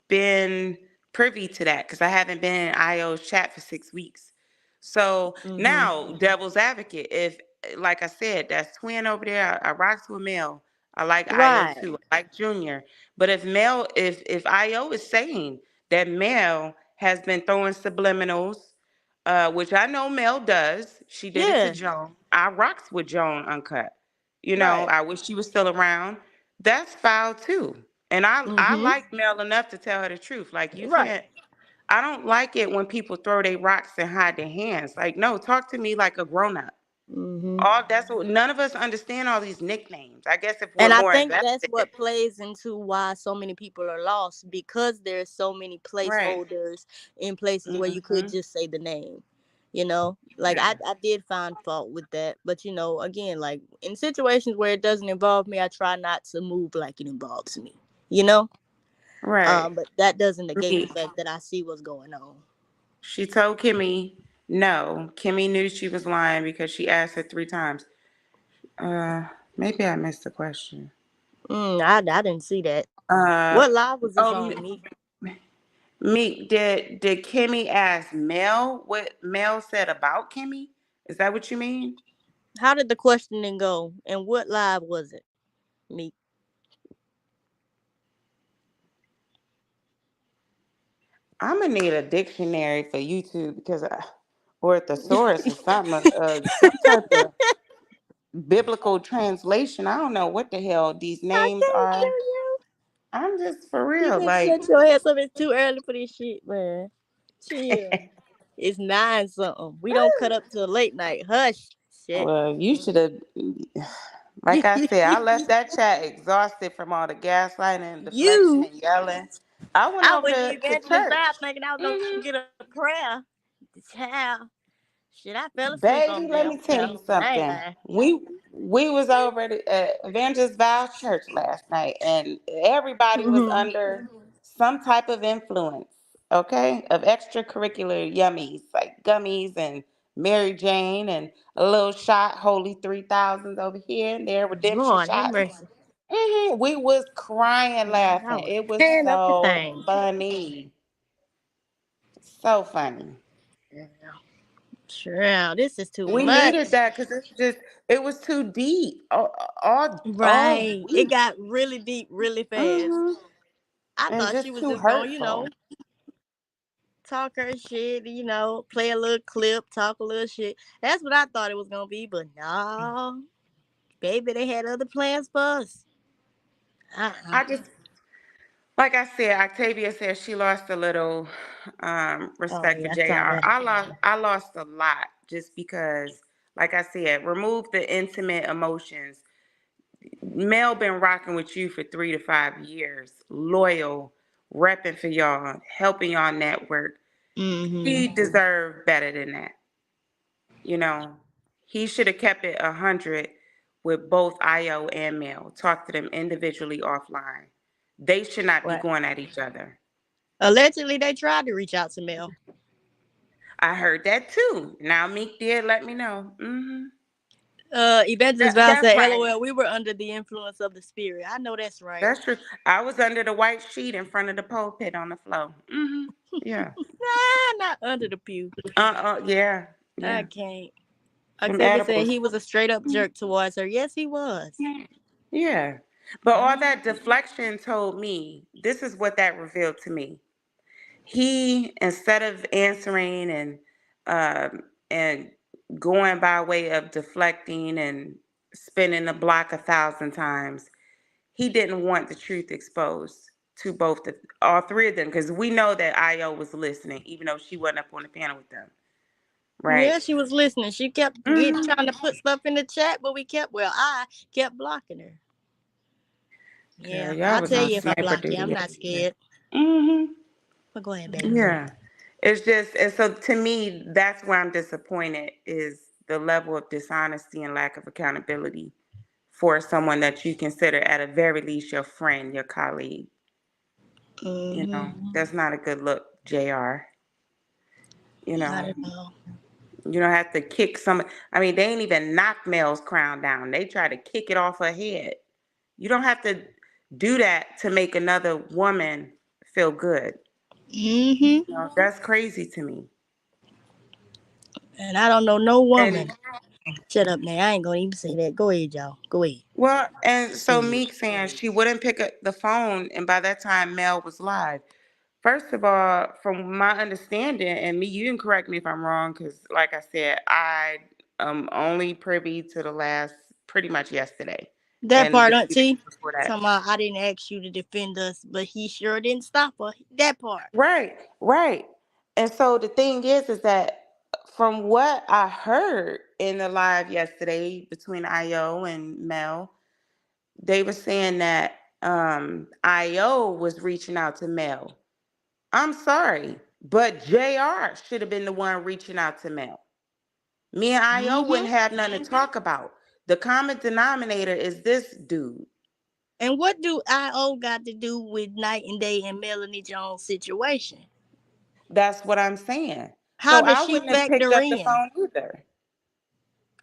been privy to that because I haven't been in IO's chat for 6 weeks. So Mhm. now, devil's advocate, if like I said, that's twin over there, I rocks with Mel. I like IO Right. too. I like Junior. But if IO is saying that Mel has been throwing subliminals, which I know Mel does, she did it to Yeah. Joan. I rocks with Joan Uncut. Right. I wish she was still around. That's foul too. And I Mhm. like Mel enough to tell her the truth. Like you Right. can't. I don't like it when people throw their rocks and hide their hands. Like no, talk to me like a grown up. Mhm. All that's what none of us understand all these nicknames. I guess if we're And I more think that's invested, what plays into why so many people are lost because there's so many right? placeholders in places where you could Mm-hmm. just say the name. Like Yeah, I did find fault with that, but again, like in situations where it doesn't involve me, I try not to move like it involves me. You know, right. but that doesn't negate the Me. fact that I see what's going on. She told Kimmy no. Kimmy knew she was lying because she asked her 3 times. Uh, Maybe I missed the question. I didn't see that. Uh, What live was this oh, on me? Meek, did Kimmy ask Mel what Mel said about Kimmy? Is that what you mean? How did the questioning go, and what live was it? Me. I'm gonna need a dictionary for YouTube or a thesaurus or something, some type of biblical translation. I don't know what the hell these I names can't do are. you. I'm just for You real, need to like shut your ass up. It's too early for this shit, man. Chill. It's 9 something. We don't cut up till late night. Hush. Shit. well, you should have. Like I said, I left that chat exhausted from all the gaslighting and deflection You. and yelling. I went I over went to to Evangelist church. Vibe thinking I was gonna Hmm. get a prayer. Child. Shit, I fell asleep on Baby, let damn me tell prayer. you I ain't something. lying. We was over at Evangelist Val Church last night, and everybody was Mhm. under some type of influence, okay, of extracurricular yummies like gummies and Mary Jane and a little shot, Holy 3000s over here and there, redemption Lord have shots. mercy. We was crying, I laughing. was It was tearing up the so thing. funny, so funny. Yeah. Sure, this is too We needed much. that because it was too deep all Right. It week. got really deep really fast. Hmm. I And thought she just was too just gonna, hurtful. talk her shit, play a little clip, talk a little shit. That's what I thought it was gonna be, but no. Baby, they had other plans for us. Uh-uh. I just like I said, Octavia said she lost a little Oh respect for yeah, I saw JR. that. I lost a lot just because, like I said, remove the intimate emotions. Mel been rocking with you for 3 to 5 years, loyal, repping for y'all, helping y'all network. Mm-hmm. He deserved better than that. You know, he should have kept it 100 with both IO and Mel. Talk to them individually offline. They should not be Right. going at each other. Allegedly they tried to reach out to Mel. I heard that too. Now Meek did let me know. Evangelist Val That's said, right. LOL, we were under the influence of the spirit. I know that's right. That's true. I was under the white sheet in front of the pulpit on the floor. Yeah. Nah, not under the pew. Yeah. I Yeah. can't. Them Octavia said edibles. he was a straight up jerk towards her. Yes, he was. Yeah. But all Mhm. that deflection told me, this is what that revealed to me. He, instead of answering and going by way of deflecting and spinning the block 1,000 times, he didn't want the truth exposed to all three of them, because we know that Io was listening, even though she wasn't up on the panel with them, right? Yeah, she was listening. She kept trying to put stuff in the chat, but I kept blocking her. Girl, Yeah, y'all I'll was tell on you if I sniper block you. duty I'm not yesterday. scared. Hmm. But go ahead, baby. Yeah. It's just, and so to me, that's where I'm disappointed, is the level of dishonesty and lack of accountability for someone that you consider at a very least your friend, your colleague. You know, Mm-hmm. that's not a good look, JR. You Not know, at all. you don't have to kick some. I mean, they ain't even knock Mel's crown down. They try to kick it off her head. You don't have to do that to make another woman feel good. Mm-hmm. You know, that's crazy to me. And I don't know no And woman. Shut up now. I ain't gonna even say that. Go ahead, y'all. Go ahead. well, and so Shit. Meek saying she wouldn't pick up the phone, and by that time Mel was live. First of all, from my understanding, and me, you can correct me if I'm wrong, because like I said, I am only privy to the last pretty much yesterday That and part, the few days Auntie. before that. Talking about I didn't ask you to defend us, but he sure didn't stop her. That part. Right, right. And so the thing is that from what I heard in the live yesterday between Io and Mel, they were saying that Io was reaching out to Mel. I'm sorry, but JR should have been the one reaching out to Mel. Me and Io Mm-hmm. wouldn't have nothing to talk about. The common denominator is this dude. And what do IO got to do with Night and Day and Melanie Jones' situation? That's what I'm saying. How So does I she wouldn't have picked factor up the in? phone either.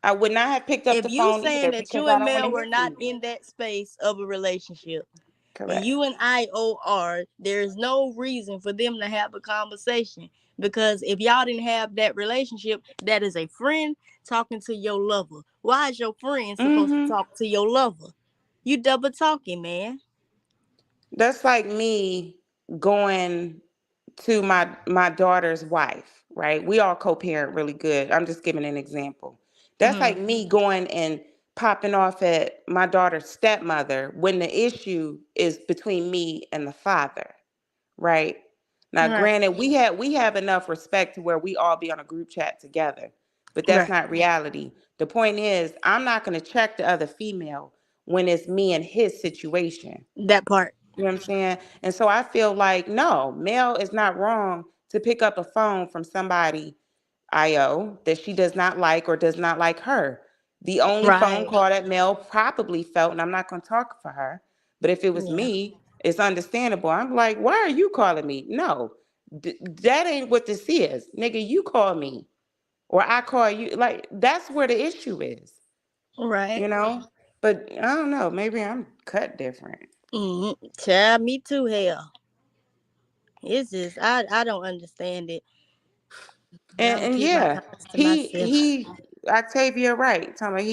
I would not have picked up If the you phone saying either that because you I and don't want to Mel hear were from not you. in that space of a relationship, and Correct. you and IO are, there's no reason for them to have a conversation. Because if y'all didn't have that relationship, that is a friend talking to your lover. Why is your friend supposed to Mm-hmm. talk to your lover? You double talking, man. That's like me going to my daughter's wife, right? We all co-parent really good. I'm just giving an example. That's Mm-hmm. like me going and popping off at my daughter's stepmother when the issue is between me and the father, right? Now, Right, granted, we have enough respect to where we all be on a group chat together, but that's right. not reality. The point is, I'm not going to check the other female when it's me and his situation. That part. You know what I'm saying? And so I feel like, no, Mel is not wrong to pick up a phone from somebody, IO, that she does not like or does not like her. The only phone Right. call that Mel probably felt, and I'm not going to talk for her, but if it was Yeah. me, it's understandable. I'm like, why are you calling me? No, that ain't what this is. Nigga, you call me or I call you. Like, that's where the issue is, Right. you know? But I don't know. Maybe I'm cut different. Mm-hmm. Child, me too. Hell, it's just I don't understand it. And, I'm gonna and keep my yeah, thoughts to he myself. he Octavia right. Talking about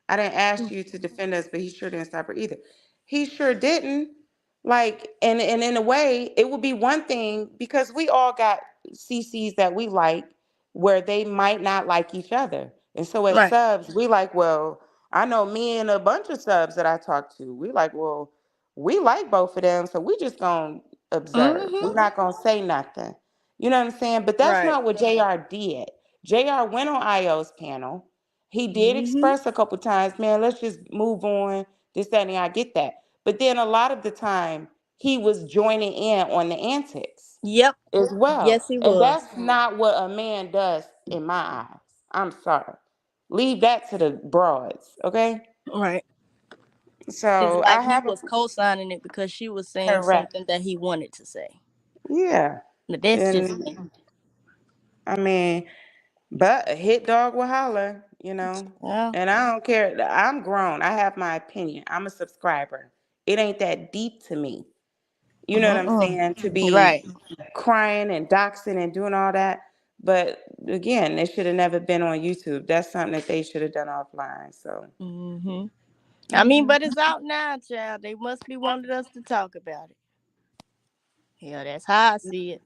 I didn't ask you to defend us, but he sure didn't stop her either. He sure didn't. Like, and in a way, it would be one thing because we all got CCs that we like where they might not like each other. And so as Right. subs, we like, well, I know me and a bunch of subs that I talk to, we like, well, we like both of them, so we just gonna observe. We're Mm-hmm. not gonna say nothing. You know what I'm saying? But that's Right. not what JR did. JR went on IO's panel. He did Mm-hmm. express a couple times, man, let's just move on. This, that, and I get that. But then a lot of the time, he was joining in on the antics Yep. as well. Yes, he And was. that's not what a man does in my eyes. I'm sorry. Leave that to the broads, okay? Right. It's So like I he have a was co-signing it because she was saying correct. something that he wanted to say. Yeah. But that's just me. And I mean, but a hit dog will holler, you know. Yeah. And I don't care. I'm grown. I have my opinion. I'm a subscriber. It ain't that deep to me. You know what I'm Mm-mm. saying? To Right. be crying and doxing and doing all that. But again, it should have never been on YouTube. That's something that they should have done offline. So, Mm-hmm. I mean, mhm. but it's out now, child. They must be wanted us to talk about it. Yeah, that's how I see it.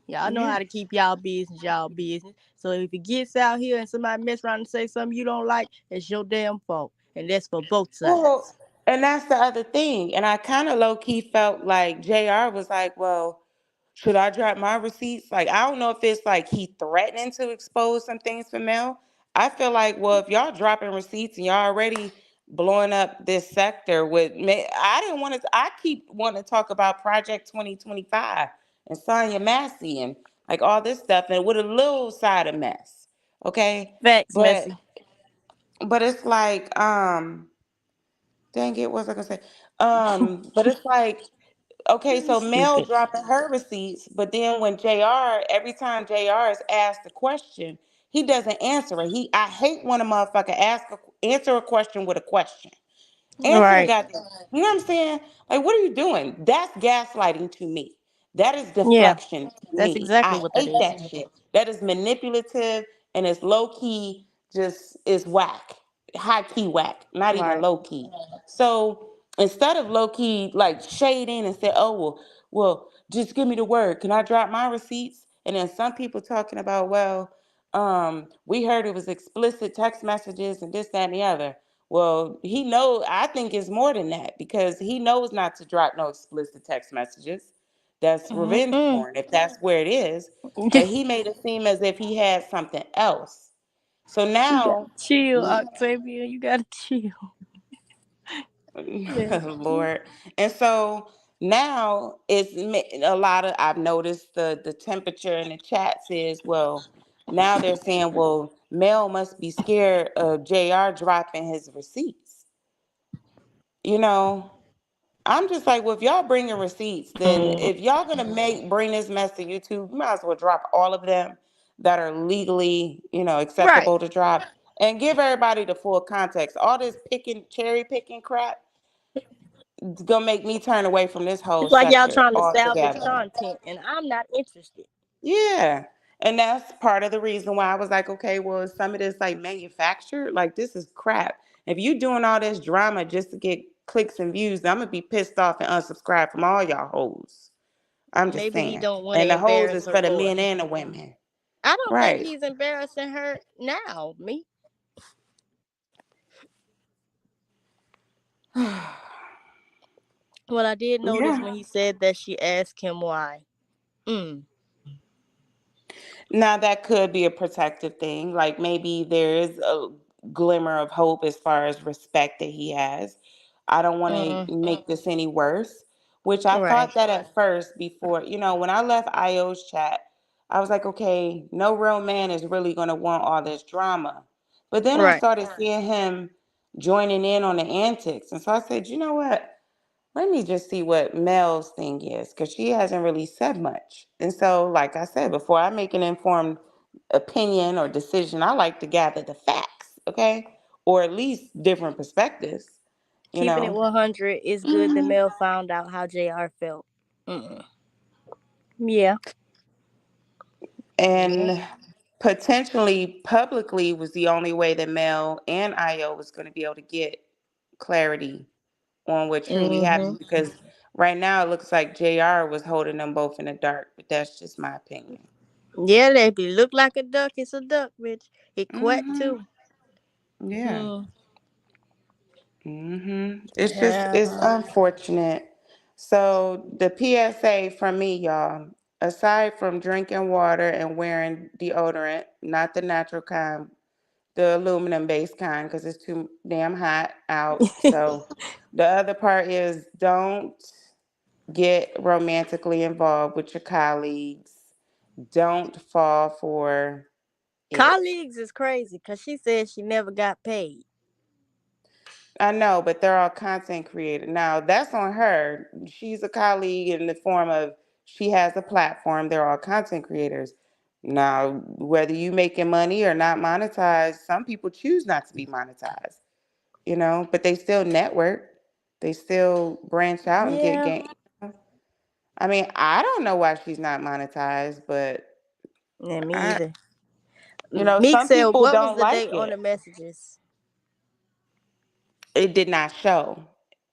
Y'all know Yeah. how to keep y'all business, y'all business. So if it gets out here and somebody mess around and say something you don't like, it's your damn fault. And that's for both Well, sides. And that's the other thing. And I kind of low key felt like JR was like, well, should I drop my receipts? Like, I don't know if it's like he threatening to expose some things for Mel. I feel like, well, if y'all dropping receipts and y'all already blowing up this sector I didn't want to, I keep wanting to talk about Project 2025 and Sonya Massey and like all this stuff and with a little side of mess. Okay. Facts, But, messy. but it's like, dang it, what was I gonna say? But it's like, okay, so Mel Stupid. dropping her receipts, but then when JR, every time JR is asked a question, he doesn't answer it. I hate when a motherfucker answer a question with a question. Answer the Right. goddamn. You know what I'm saying? Like, what are you doing? That's gaslighting to me. That is Yeah. deflection to That's me. exactly I what that hate is. that shit. That is manipulative and it's low key, just is whack. High key whack. Not even Right. low key. So instead of low key like shade in and say, oh well, just give me the word. Can I drop my receipts? And then some people talking about, well, we heard it was explicit text messages and this, that, and the other. Well, he know I think it's more than that because he knows not to drop no explicit text messages. That's revenge Mm-mm. porn, if that's where it is. But he made it seem as if he had something else. So You gotta now, chill, Octavia. You gotta chill. Yeah. Lord. And so now a lot of, I've noticed the temperature in the chats is, well, now they're saying, well, Mel must be scared of JR dropping his receipts. You know, I'm just like, well, if y'all bringing receipts, then Mm. if y'all gonna bring this mess to YouTube, you might as well drop all of them that are legally, Right. acceptable to drop, and give everybody the full context. All this cherry picking crap, it's gonna make me turn away from this whole It's like y'all sector trying to salvage altogether. content, and I'm not interested. Yeah. And that's part of the reason why I was like, okay, well, some of this like manufactured, like this is crap. If you doing all this drama just to get clicks and views, I'm gonna be pissed off and unsubscribe from all y'all hoes. I'm just Maybe he saying. don't want to And the hoes embarrass is her for the for it. men and the women. I don't think Right. he's embarrassing her now. Me. Well, I did notice Yeah. when he said that she asked him why. Mm. Now that could be a protective thing. Like maybe there is a glimmer of hope as far as respect that he has. I don't want to Mm. make this any worse, which I Right. thought that at first before, when I left IO's chat, I was like, okay, no real man is really going to want all this drama. But then I Right. started seeing him joining in on the antics. And so I said, you know what? Let me just see what Mel's thing is because she hasn't really said much. And so, like I said, before I make an informed opinion or decision, I like to gather the facts, okay? Or at least different perspectives, you Keeping it know? 100 is good. The Hmm. male found out how Jr. felt. Mm. Yeah. Yeah. And potentially publicly was the only way that Mel and IO was going to be able to get clarity on what truly Mhm. happened because right now it looks like JR was holding them both in the dark, but that's just my opinion. Yeah, if you look like a duck, it's a duck, bitch. It quack Hmm. too. Yeah. Hmm. It's Yeah. unfortunate. So the PSA from me, y'all, aside from drinking water and wearing deodorant, not the natural kind, the aluminum based kind, because it's too damn hot out. So the other part is don't get romantically involved with your colleagues. Don't fall for it. Colleagues is crazy because she said she never got paid. I know, but they're all content creators. Now, that's on her. She's a colleague in the form of she has a platform. They're all content creators. Now, whether you making money or not monetized, some people choose not to be monetized, but they still network. They still branch out and get Yeah. game. I mean, I don't know why she's not monetized, but Yeah, me I, either. Meek some said, people what was don't the date like on the it. messages? It did not show.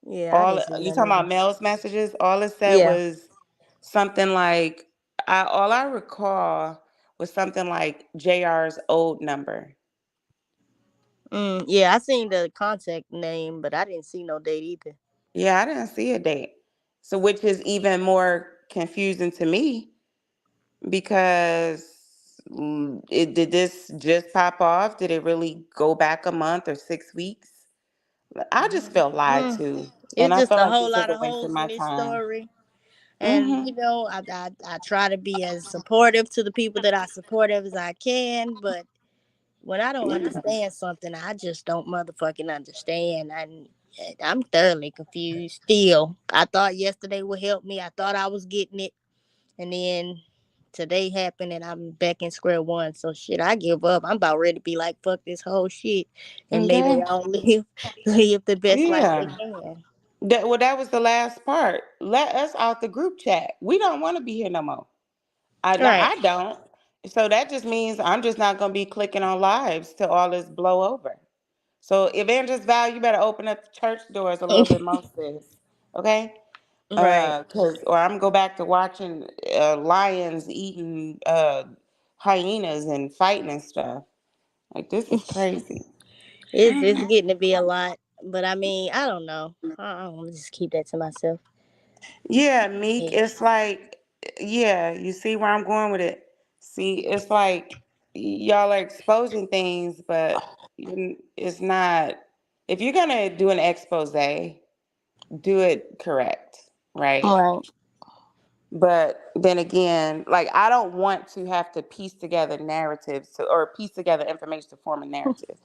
Yeah, I All didn't see you nothing talking about either. Mel's messages? All it said Yeah. was something like all I recall was something like JR's old number. Yeah, I seen the contact name, but I didn't see no date either. Yeah, I didn't see a date. So, which is even more confusing to me because did this just pop off? Did it really go back a month or 6 weeks? I just felt lied Mm. to, and It's I just feel a like whole this is lot a of waste of holes in my this time. story. And Hmm. I try to be as supportive to the people that I supportive as I can, but when I don't Yeah. understand something, I just don't motherfucking understand. I'm thoroughly confused. Still, I thought yesterday would help me. I thought I was getting it, and then today happened, and I'm back in square one. So shit, I give up. I'm about ready to be like, fuck this whole shit, and maybe Okay. they all live the best life they Yeah. can. That was the last part. Let us out the group chat. We don't want to be here no more. Right. I don't. So that just means I'm just not gonna be clicking on lives till all this blow over. So Evangelist Val, you better open up the church doors a little bit more, sis. Okay? Right. Cause or I'm gonna go back to watching lions eating hyenas and fighting and stuff. Like this is crazy. It's Hmm. getting to be a lot, but I mean, I don't know. I'm gonna just keep that to myself. Yeah, Meek, Yeah. it's like, yeah, you see where I'm going with it. See, it's like y'all are exposing things, but it's not. If you're gonna do an expose, do it correct, right? Right. But then again, like I don't want to have to piece together narratives or piece together information to form a narrative,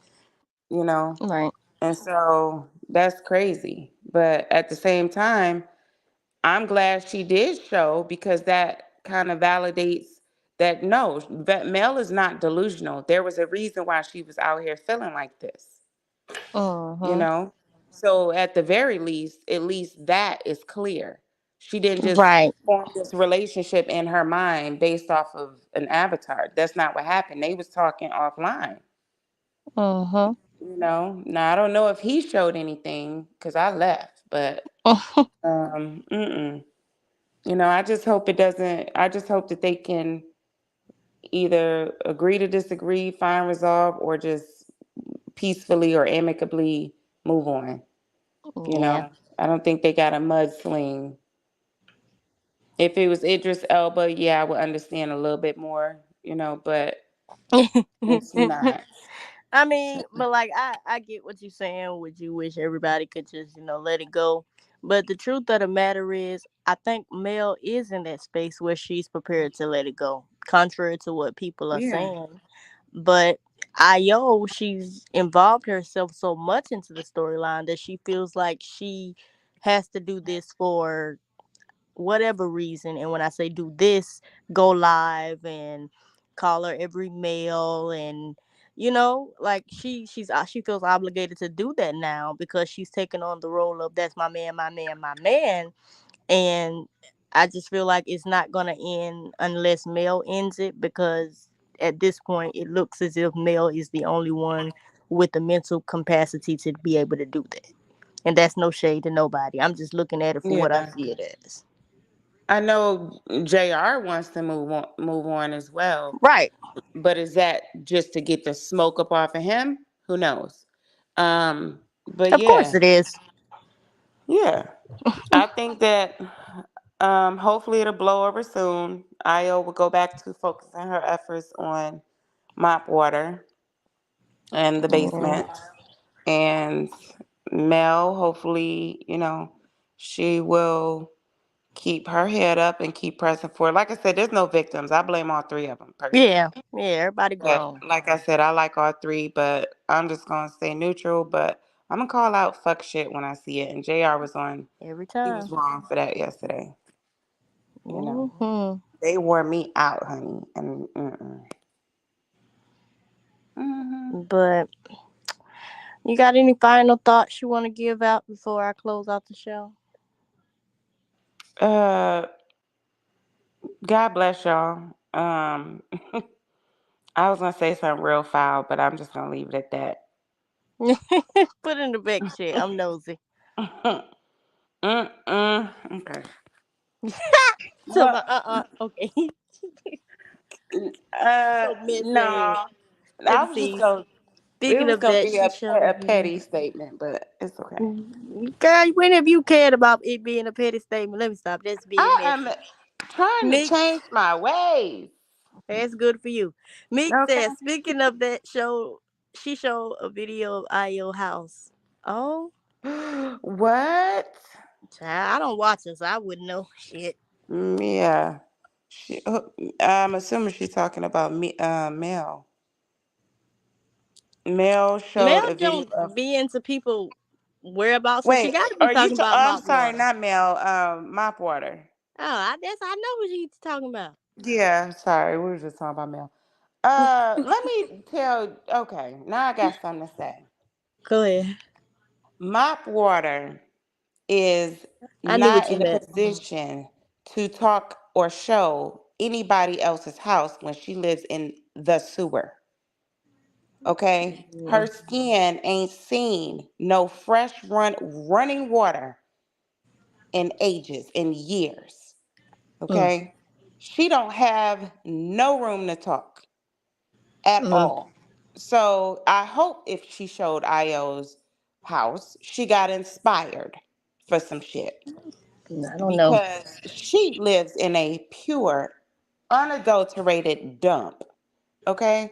you know? Right. And so that's crazy. But at the same time, I'm glad she did show because that kind of validates that no, that Mel is not delusional. There was a reason why she was out here feeling like this, you Mm-hmm. know? So at the very least, at least that is clear. She didn't just Right. form this relationship in her mind based off of an avatar. That's not what happened. They was talking offline, Mm-hmm. you know? Now I don't know if he showed anything because I left, but mm-mm. You know, I just hope it doesn't, I just hope that they can either agree to disagree, find resolve, or just peacefully or amicably move on. You Yeah. know, I don't think they got a mudsling. If it was Idris Elba, yeah, I would understand a little bit more, you know, but it's not. I mean, So, but like I get what you're saying. Would you wish everybody could just, let it go? But the truth of the matter is, I think Mel is in that space where she's prepared to let it go, contrary to what people are yeah, saying. But Io, she's involved herself so much into the storyline that she feels like she has to do this for whatever reason. And when I say do this, go live and call her every mail, and like she feels obligated to do that now because she's taken on the role of that's my man, my man, my man. And I just feel like it's not gonna end unless Mel ends it, because at this point it looks as if Mel is the only one with the mental capacity to be able to do that. And that's no shade to nobody. I'm just looking at it for what I yeah. see it as. I know JR wants to move on as well. Right. But is that just to get the smoke up off of him? Who knows? But Of course yeah, it is. yeah. I think that hopefully it'll blow over soon. Io will go back to focusing her efforts on mop water and the Yeah. basement. And Mel, hopefully, she will keep her head up and keep pressing forward. Like I said, there's no victims. I blame all three of them personally. Yeah. Yeah. Everybody But grown. like I said, I like all three, but I'm just gonna stay neutral. But I'm gonna call out fuck shit when I see it. And JR was on. Every He was time. wrong for that yesterday. You know, Hmm. they wore me out, honey. And hmm But you got any final thoughts you want to give out before I close out the show? uh, God bless y'all. I was gonna say something real foul, but I'm just gonna leave it at that. Put in the back shit. I'm nosy. Okay. So Well, my okay. So no, messy. Let I me was just see. going. It Speaking was of gonna that, be she showed a a video. petty statement, but it's okay. Girl, when have you cared about it being a petty statement? Let me stop. That's being I am messy. trying to Mick, change my ways. that's good for you. Mick Okay. says, speaking of that show, she showed a video of Io house. Oh, What? child, I don't watch this. I wouldn't know shit. Yeah. I'm assuming she's talking about me. Mel. Mel showed Mel a video don't of. be into people whereabouts, so she Wait, got to be are you? talking about I'm mop sorry, water. not Mel. Mop water. Oh, I know what she's talking about. Yeah, sorry, we were just talking about Mel. Let me tell. Okay, now I got something to say. Go ahead. Mop water is I knew what not you in a meant. position to talk or show anybody else's house when she lives in the sewer. Okay, Yeah. her skin ain't seen no running water in ages, in years. Mm, Okay, she don't have no room to talk at mm. all. So I hope if she showed Io's house, she got inspired for some shit, I don't know. because she lives in a pure, unadulterated dump. Okay,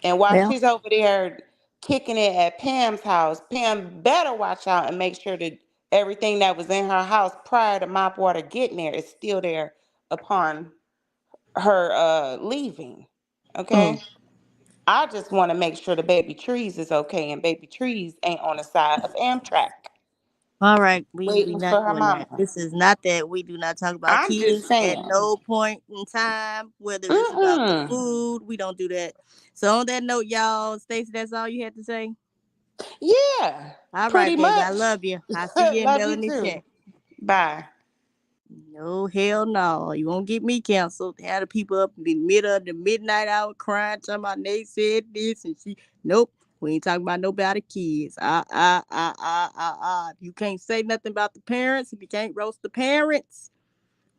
and while Well, she's over there kicking it at Pam's house, Pam better watch out and make sure that everything that was in her house prior to mop water getting there is still there upon her leaving. mm. Okay? I just want to make sure the baby trees is okay and baby trees ain't on the side of Amtrak All right, we waiting not for her doing that. mama. This is not that. We do not talk about I'm just kids at saying. no point in time, whether it's about the Mm-mm. food. We don't do that. So on that note, y'all, Stacey, that's all you had to say. Yeah, All right, pretty baby, I much. love you. I see you in Love you Melanie too. chat. Bye. No, hell no. You won't get me canceled. Have the people up in the middle of the midnight hour crying, talking about they said this and she. Nope. We ain't talking about nobody kids. If you can't say nothing about the parents, if you can't roast the parents,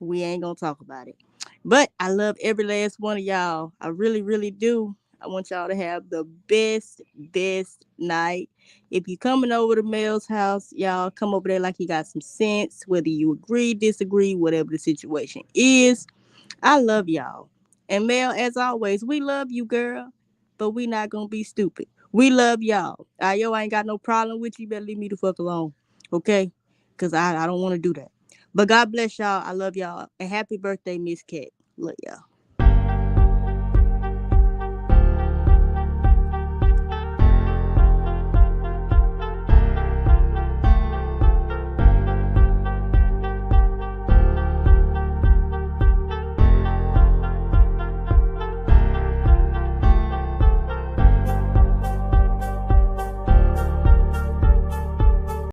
we ain't gonna talk about it. But I love every last one of y'all. I really, really do. I want y'all to have the best night. If you coming over to Mel's house, y'all come over there like you got some sense, whether you agree, disagree, whatever the situation is. I love y'all. And Mel, as always, we love you, girl. But we not gonna be stupid. We love y'all. Yo, I ain't got no problem with you. You better leave me the fuck alone. Okay? Cause I don't wanna do that. But God bless y'all. I love y'all. And happy birthday, Miss Cat. Love y'all.